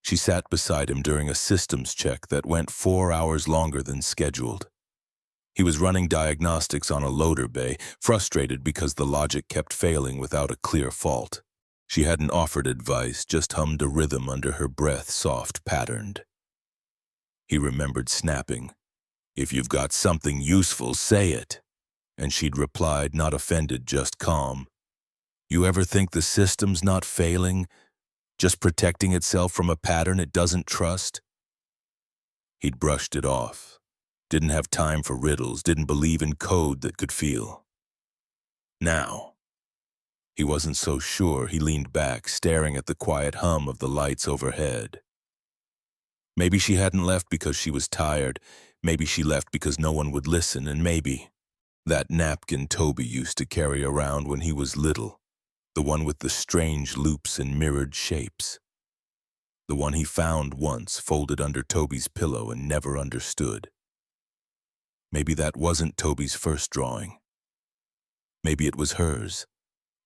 she sat beside him during a systems check that went 4 hours longer than scheduled. He was running diagnostics on a loader bay, frustrated because the logic kept failing without a clear fault. She hadn't offered advice, just hummed a rhythm under her breath, soft, patterned. He remembered snapping, "If you've got something useful, say it." And she'd replied, not offended, just calm, "You ever think the system's not failing, just protecting itself from a pattern it doesn't trust?" He'd brushed it off. Didn't have time for riddles, didn't believe in code that could feel. Now, he wasn't so sure. He leaned back, staring at the quiet hum of the lights overhead. Maybe she hadn't left because she was tired. Maybe she left because no one would listen, and maybe that napkin Toby used to carry around when he was little, the one with the strange loops and mirrored shapes, the one he found once folded under Toby's pillow and never understood. Maybe that wasn't Toby's first drawing. Maybe it was hers,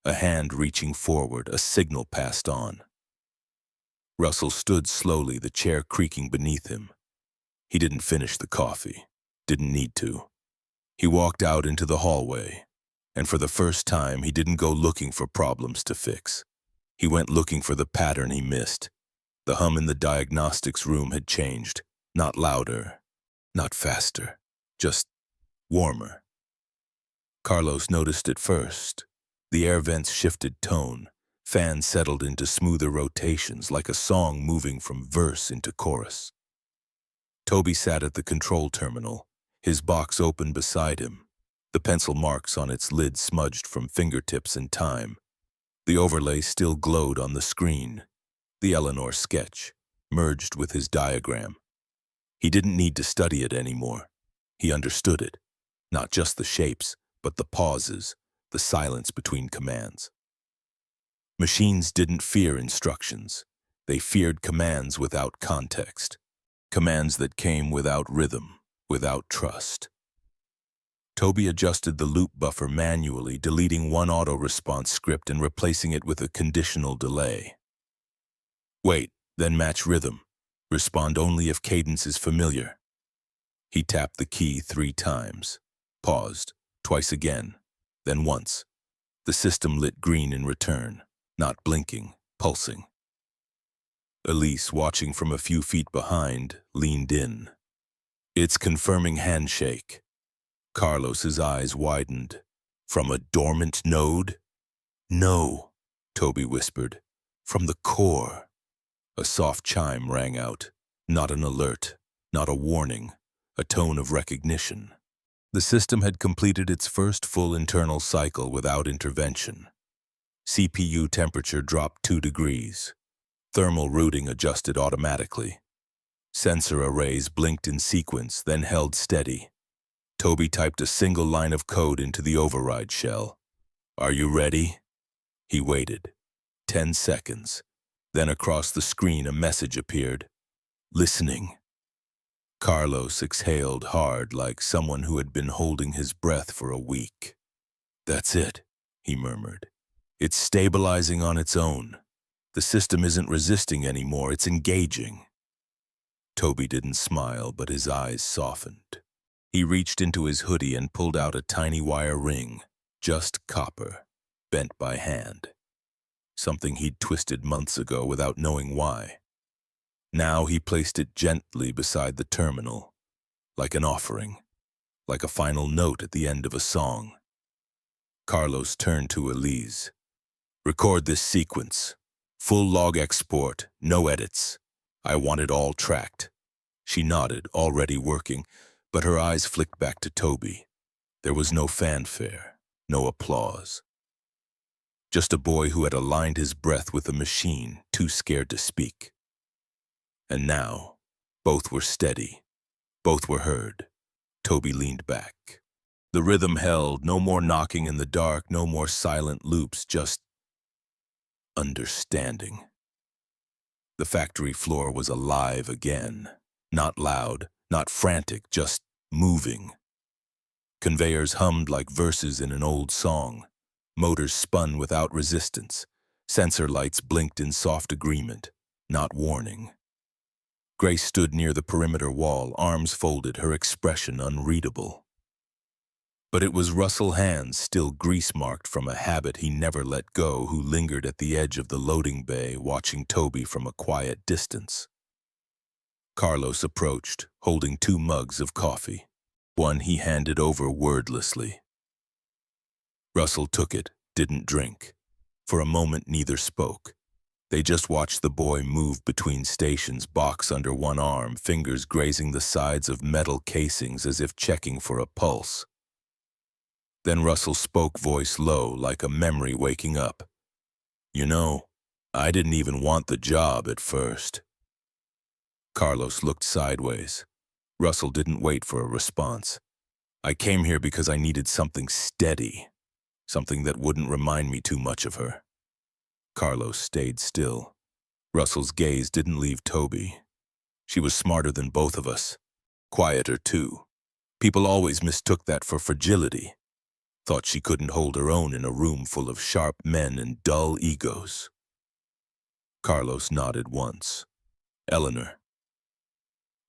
a hand reaching forward, a signal passed on. Russell stood slowly, the chair creaking beneath him. He didn't finish the coffee, didn't need to. He walked out into the hallway, and for the first time he didn't go looking for problems to fix. He went looking for the pattern he missed. The hum in the diagnostics room had changed, not louder, not faster, just warmer. Carlos noticed it first. The air vents shifted tone. Fans settled into smoother rotations, like a song moving from verse into chorus. Toby sat at the control terminal, his box open beside him, the pencil marks on its lid smudged from fingertips and time. The overlay still glowed on the screen. The Eleanor sketch, merged with his diagram. He didn't need to study it anymore. He understood it. Not just the shapes, but the pauses, the silence between commands. Machines didn't fear instructions. They feared commands without context. Commands that came without rhythm. without trust. Toby adjusted the loop buffer manually, deleting one auto-response script and replacing it with a conditional delay. Wait, then match rhythm. Respond only if cadence is familiar. He tapped the key 3 times, paused, twice again, then once. The system lit green in return, not blinking, pulsing. Elise, watching from a few feet behind, leaned in. It's confirming handshake. Carlos's eyes widened. From a dormant node? No, Toby whispered. From the core. A soft chime rang out. Not an alert, not a warning, a tone of recognition. The system had completed its first full internal cycle without intervention. CPU temperature dropped 2 degrees. Thermal routing adjusted automatically. Sensor arrays blinked in sequence, then held steady. Toby typed a single line of code into the override shell. Are you ready? He waited. 10 seconds. Then across the screen a message appeared. Listening. Carlos exhaled hard, like someone who had been holding his breath for a week. That's it, he murmured. It's stabilizing on its own. The system isn't resisting anymore, it's engaging. Toby didn't smile, but his eyes softened. He reached into his hoodie and pulled out a tiny wire ring, just copper, bent by hand. Something he'd twisted months ago without knowing why. Now he placed it gently beside the terminal, like an offering, like a final note at the end of a song. Carlos turned to Elise. Record this sequence. Full log export, no edits. I want it all tracked. She nodded, already working, but her eyes flicked back to Toby. There was no fanfare, no applause. Just a boy who had aligned his breath with a machine, too scared to speak. And now, both were steady. Both were heard. Toby leaned back. The rhythm held, no more knocking in the dark, no more silent loops, just understanding. The factory floor was alive again. Not loud, not frantic, just moving. Conveyors hummed like verses in an old song. Motors spun without resistance. Sensor lights blinked in soft agreement, not warning. Grace stood near the perimeter wall, arms folded, her expression unreadable. But it was Russell Hands, still grease-marked from a habit he never let go, who lingered at the edge of the loading bay, watching Toby from a quiet distance. Carlos approached, holding 2 mugs of coffee. One he handed over wordlessly. Russell took it, didn't drink. For a moment neither spoke. They just watched the boy move between stations, box under one arm, fingers grazing the sides of metal casings as if checking for a pulse. Then Russell spoke, voice low, like a memory waking up. You know, I didn't even want the job at first. Carlos looked sideways. Russell didn't wait for a response. I came here because I needed something steady, something that wouldn't remind me too much of her. Carlos stayed still. Russell's gaze didn't leave Toby. She was smarter than both of us. Quieter, too. People always mistook that for fragility. Thought she couldn't hold her own in a room full of sharp men and dull egos. Carlos nodded once. Eleanor.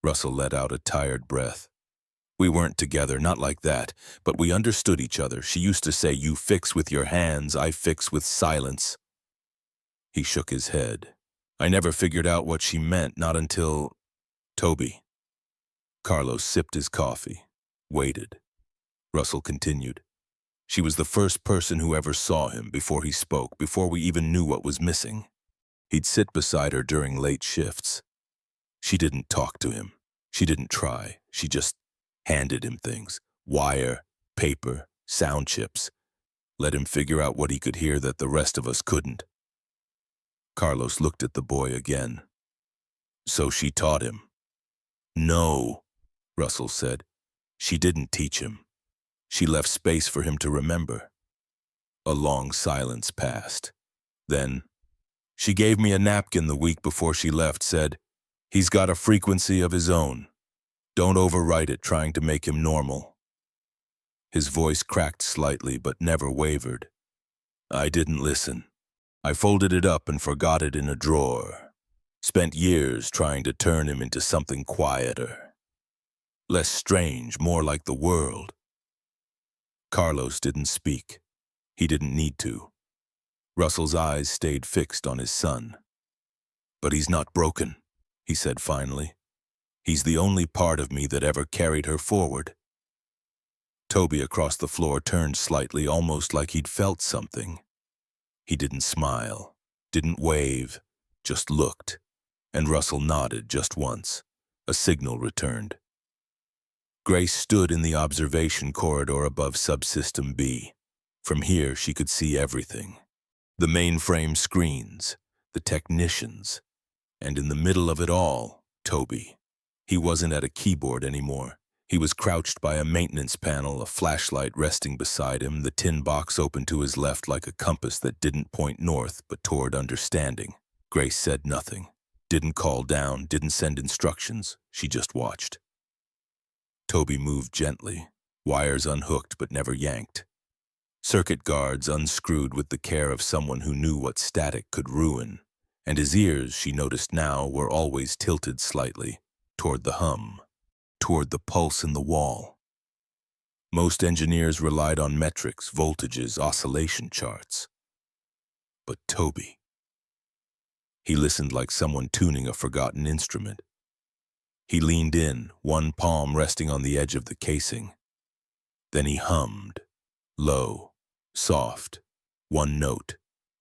Russell let out a tired breath. We weren't together, not like that, but we understood each other. She used to say, you fix with your hands, I fix with silence. He shook his head. I never figured out what she meant, not until... Toby. Carlos sipped his coffee, waited. Russell continued. She was the first person who ever saw him before he spoke, before we even knew what was missing. He'd sit beside her during late shifts. She didn't talk to him. She didn't try. She just handed him things. Wire, paper, sound chips. Let him figure out what he could hear that the rest of us couldn't. Carlos looked at the boy again. So she taught him. No, Russell said. She didn't teach him. She left space for him to remember. A long silence passed. Then, she gave me a napkin the week before she left, said, he's got a frequency of his own. Don't overwrite it trying to make him normal. His voice cracked slightly but never wavered. I didn't listen. I folded it up and forgot it in a drawer. Spent years trying to turn him into something quieter. Less strange, more like the world. Carlos didn't speak. He didn't need to. Russell's eyes stayed fixed on his son. But he's not broken, he said finally. He's the only part of me that ever carried her forward. Toby across the floor turned slightly, almost like he'd felt something. He didn't smile, didn't wave, just looked, and Russell nodded just once. A signal returned. Grace stood in the observation corridor above Subsystem B. From here, she could see everything. The mainframe screens, the technicians, and in the middle of it all, Toby. He wasn't at a keyboard anymore. He was crouched by a maintenance panel, a flashlight resting beside him, the tin box open to his left like a compass that didn't point north but toward understanding. Grace said nothing, didn't call down, didn't send instructions. She just watched. Toby moved gently, wires unhooked but never yanked. Circuit guards unscrewed with the care of someone who knew what static could ruin, and his ears, she noticed now, were always tilted slightly, toward the hum, toward the pulse in the wall. Most engineers relied on metrics, voltages, oscillation charts. But Toby. He listened like someone tuning a forgotten instrument. He leaned in, one palm resting on the edge of the casing. Then he hummed, low, soft, one note.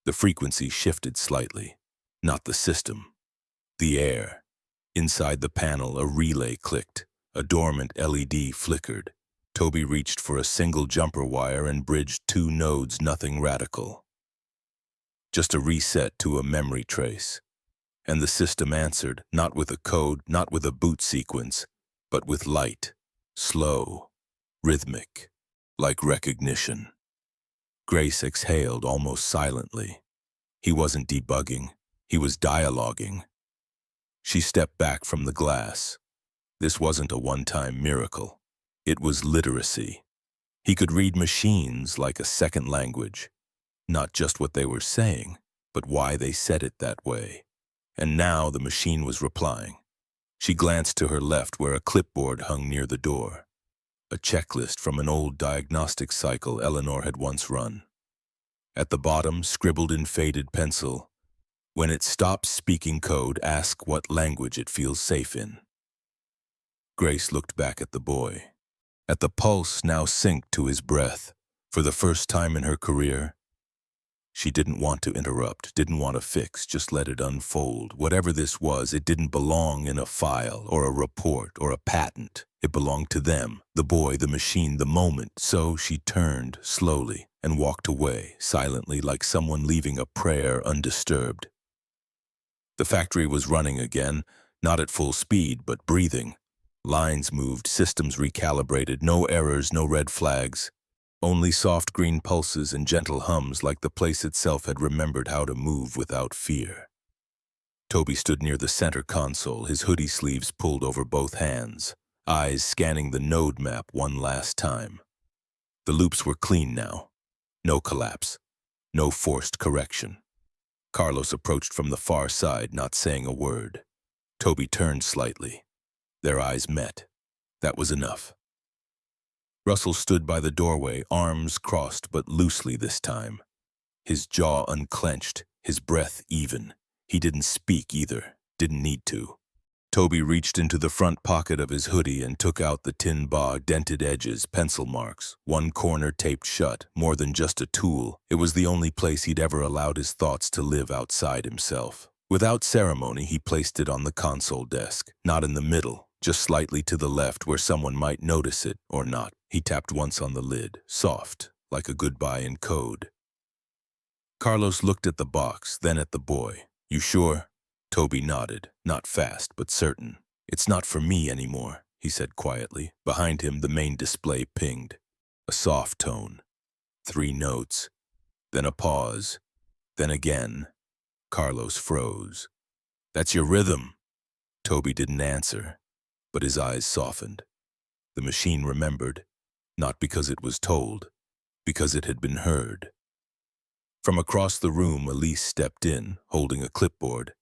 The frequency shifted slightly. Not the system, the air. Inside the panel, a relay clicked. A dormant LED flickered. Toby reached for a single jumper wire and bridged two nodes, nothing radical. Just a reset to a memory trace. And the system answered, not with a code, not with a boot sequence, but with light, slow, rhythmic, like recognition. Grace exhaled almost silently. He wasn't debugging, he was dialoguing. She stepped back from the glass. This wasn't a one-time miracle. It was literacy. He could read machines like a second language. Not just what they were saying, but why they said it that way. And now the machine was replying. She glanced to her left where a clipboard hung near the door. A checklist from an old diagnostic cycle Eleanor had once run. At the bottom, scribbled in faded pencil, when it stops speaking code, ask what language it feels safe in. Grace looked back at the boy, at the pulse now synced to his breath. For the first time in her career, she didn't want to interrupt, didn't want to fix, just let it unfold. Whatever this was, it didn't belong in a file or a report or a patent. It belonged to them, the boy, the machine, the moment. So she turned slowly and walked away, silently, like someone leaving a prayer undisturbed. The factory was running again, not at full speed, but breathing. Lines moved, systems recalibrated, no errors, no red flags. Only soft green pulses and gentle hums like the place itself had remembered how to move without fear. Toby stood near the center console, his hoodie sleeves pulled over both hands, eyes scanning the node map one last time. The loops were clean now. No collapse. No forced correction. Carlos approached from the far side, not saying a word. Toby turned slightly. Their eyes met. That was enough. Russell stood by the doorway, arms crossed but loosely this time. His jaw unclenched, his breath even. He didn't speak either, didn't need to. Toby reached into the front pocket of his hoodie and took out the tin bar, dented edges, pencil marks, one corner taped shut, more than just a tool. It was the only place he'd ever allowed his thoughts to live outside himself. Without ceremony, he placed it on the console desk, not in the middle, just slightly to the left where someone might notice it or not. He tapped once on the lid, soft, like a goodbye in code. Carlos looked at the box, then at the boy. You sure? Toby nodded, not fast, but certain. It's not for me anymore, he said quietly. Behind him, the main display pinged. A soft tone. 3 notes. Then a pause. Then again. Carlos froze. That's your rhythm. Toby didn't answer. but his eyes softened. The machine remembered, not because it was told, because it had been heard. From across the room, Elise stepped in, holding a clipboard.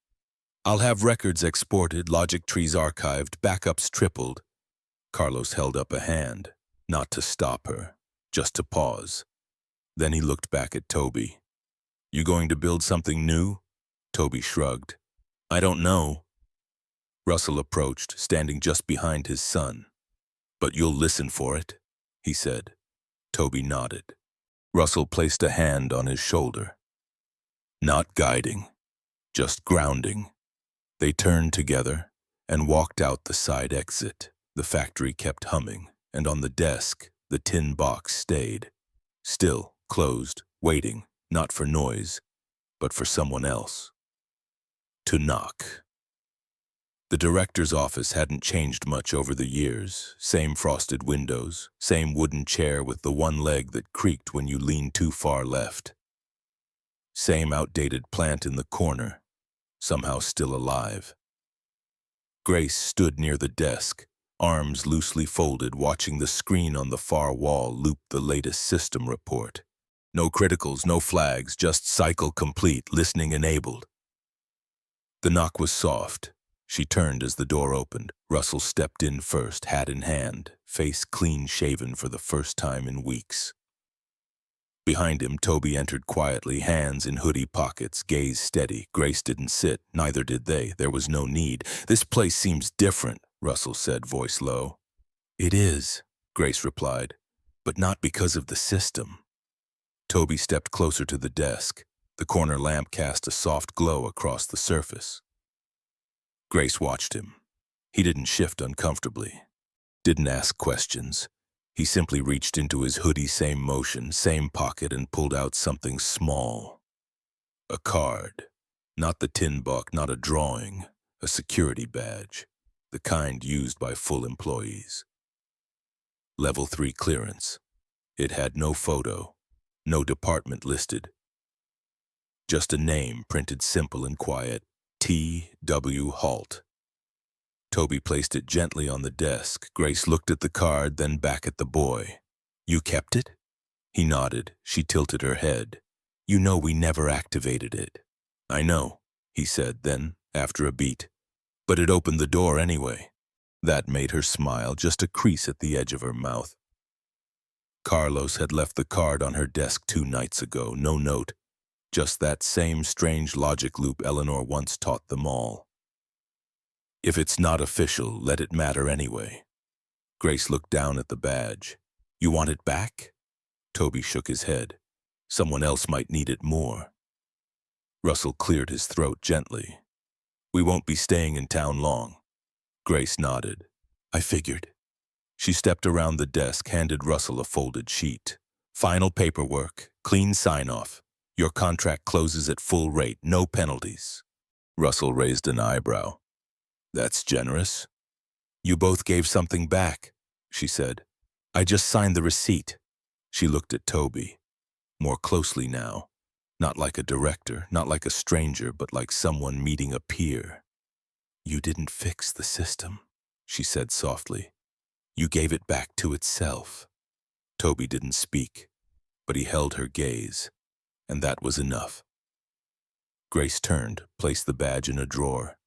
"I'll have records exported, logic trees archived, backups tripled." Carlos held up a hand, not to stop her, just to pause. Then he looked back at Toby. "You going to build something new?" Toby shrugged. "I don't know." Russell approached, standing just behind his son. "But you'll listen for it," he said. Toby nodded. Russell placed a hand on his shoulder. "Not guiding, just grounding." They turned together and walked out the side exit. The factory kept humming, and on the desk, the tin box stayed. Still, closed, waiting, not for noise, but for someone else to knock. The director's office hadn't changed much over the years. Same frosted windows, same wooden chair with the one leg that creaked when you leaned too far left. Same outdated plant in the corner, somehow still alive. Grace stood near the desk, arms loosely folded, watching the screen on the far wall loop the latest system report. No criticals, no flags, just cycle complete, listening enabled. The knock was soft. She turned as the door opened. Russell stepped in first, hat in hand, face clean-shaven for the first time in weeks. Behind him, Toby entered quietly, hands in hoodie pockets, gaze steady. Grace didn't sit, neither did they. There was no need. "This place seems different," Russell said, voice low. "It is," Grace replied, "but not because of the system." Toby stepped closer to the desk. The corner lamp cast a soft glow across the surface. Grace watched him. He didn't shift uncomfortably, didn't ask questions. He simply reached into his hoodie, same motion, same pocket, and pulled out something small. A card. Not the tin buck, not a drawing. A security badge. The kind used by full employees. Level 3 clearance. It had no photo, no department listed. Just a name printed simple and quiet. T.W. Halt. Toby placed it gently on the desk. Grace looked at the card, then back at the boy. "You kept it?" He nodded. She tilted her head. "You know we never activated it." "I know," he said, then, after a beat. "But it opened the door anyway." That made her smile, just a crease at the edge of her mouth. Carlos had left the card on her desk 2 nights ago, no note. Just that same strange logic loop Eleanor once taught them all. If it's not official, let it matter anyway. Grace looked down at the badge. "You want it back?" Toby shook his head. "Someone else might need it more." Russell cleared his throat gently. "We won't be staying in town long." Grace nodded. "I figured." She stepped around the desk, handed Russell a folded sheet. "Final paperwork, clean sign-off. Your contract closes at full rate, no penalties." Russell raised an eyebrow. "That's generous." "You both gave something back," she said. "I just signed the receipt." She looked at Toby, more closely now. Not like a director, not like a stranger, but like someone meeting a peer. "You didn't fix the system," she said softly. "You gave it back to itself." Toby didn't speak, but he held her gaze, and that was enough. Grace turned, placed the badge in a drawer,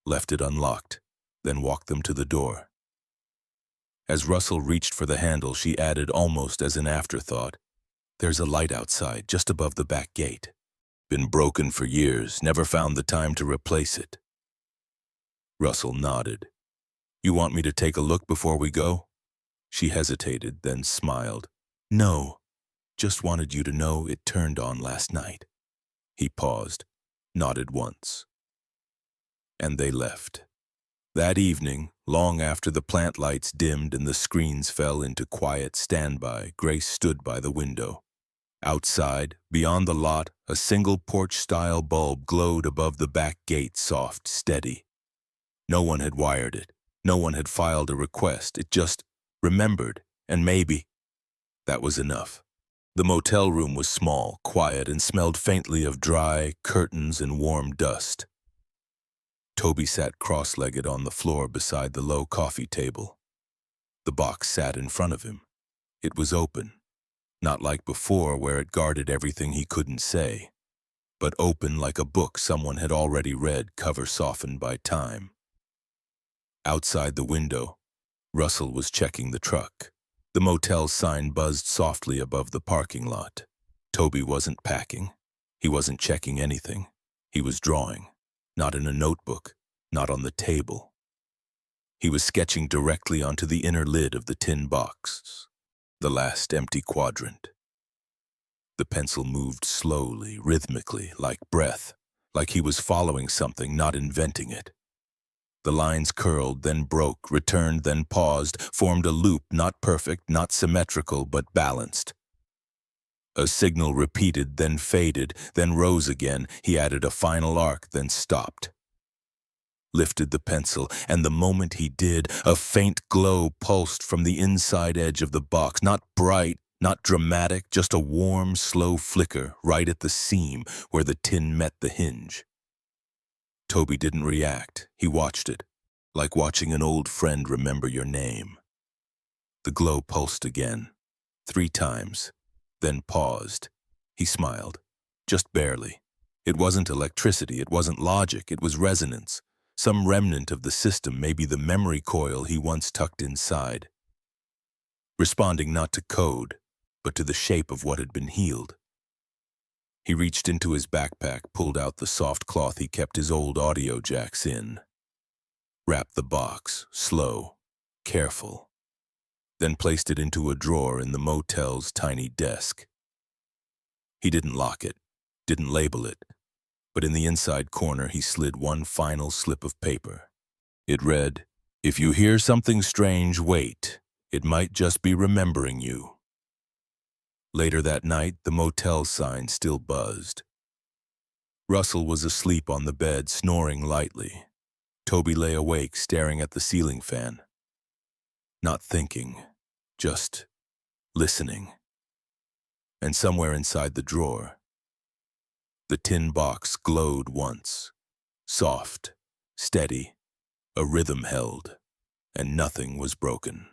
left it unlocked, then walked them to the door. As Russell reached for the handle, she added almost as an afterthought, "There's a light outside, just above the back gate. Been broken for years, never found the time to replace it." Russell nodded. "You want me to take a look before we go?" She hesitated, then smiled. "No, just wanted you to know it turned on last night." He paused, nodded once. And they left. That evening, long after the plant lights dimmed and the screens fell into quiet standby, Grace stood by the window. Outside, beyond the lot, a single porch-style bulb glowed above the back gate, soft, steady. No one had wired it. No one had filed a request. It just remembered, and maybe. That was enough. The motel room was small, quiet, and smelled faintly of dry curtains and warm dust. Toby sat cross-legged on the floor beside the low coffee table. The box sat in front of him. It was open, not like before where it guarded everything he couldn't say, but open like a book someone had already read, cover softened by time. Outside the window, Russell was checking the truck. The motel sign buzzed softly above the parking lot. Toby wasn't packing. He wasn't checking anything. He was drawing, not in a notebook, not on the table. He was sketching directly onto the inner lid of the tin box, the last empty quadrant. The pencil moved slowly, rhythmically, like breath, like he was following something, not inventing it. The lines curled, then broke, returned, then paused, formed a loop, not perfect, not symmetrical, but balanced. A signal repeated, then faded, then rose again. He added a final arc, then stopped. Lifted the pencil, and the moment he did, a faint glow pulsed from the inside edge of the box, not bright, not dramatic, just a warm, slow flicker right at the seam where the tin met the hinge. Toby didn't react. He watched it, like watching an old friend remember your name. The glow pulsed again, 3 times, then paused. He smiled, just barely. It wasn't electricity, it wasn't logic, it was resonance. Some remnant of the system, maybe the memory coil he once tucked inside. Responding not to code, but to the shape of what had been healed. He reached into his backpack, pulled out the soft cloth he kept his old audio jacks in. Wrapped the box, slow, careful. Then placed it into a drawer in the motel's tiny desk. He didn't lock it, didn't label it, but in the inside corner he slid one final slip of paper. It read, "If you hear something strange, wait. It might just be remembering you." Later that night, the motel sign still buzzed. Russell was asleep on the bed, snoring lightly. Toby lay awake, staring at the ceiling fan. Not thinking, just listening. And somewhere inside the drawer, the tin box glowed once. Soft, steady, a rhythm held, and nothing was broken.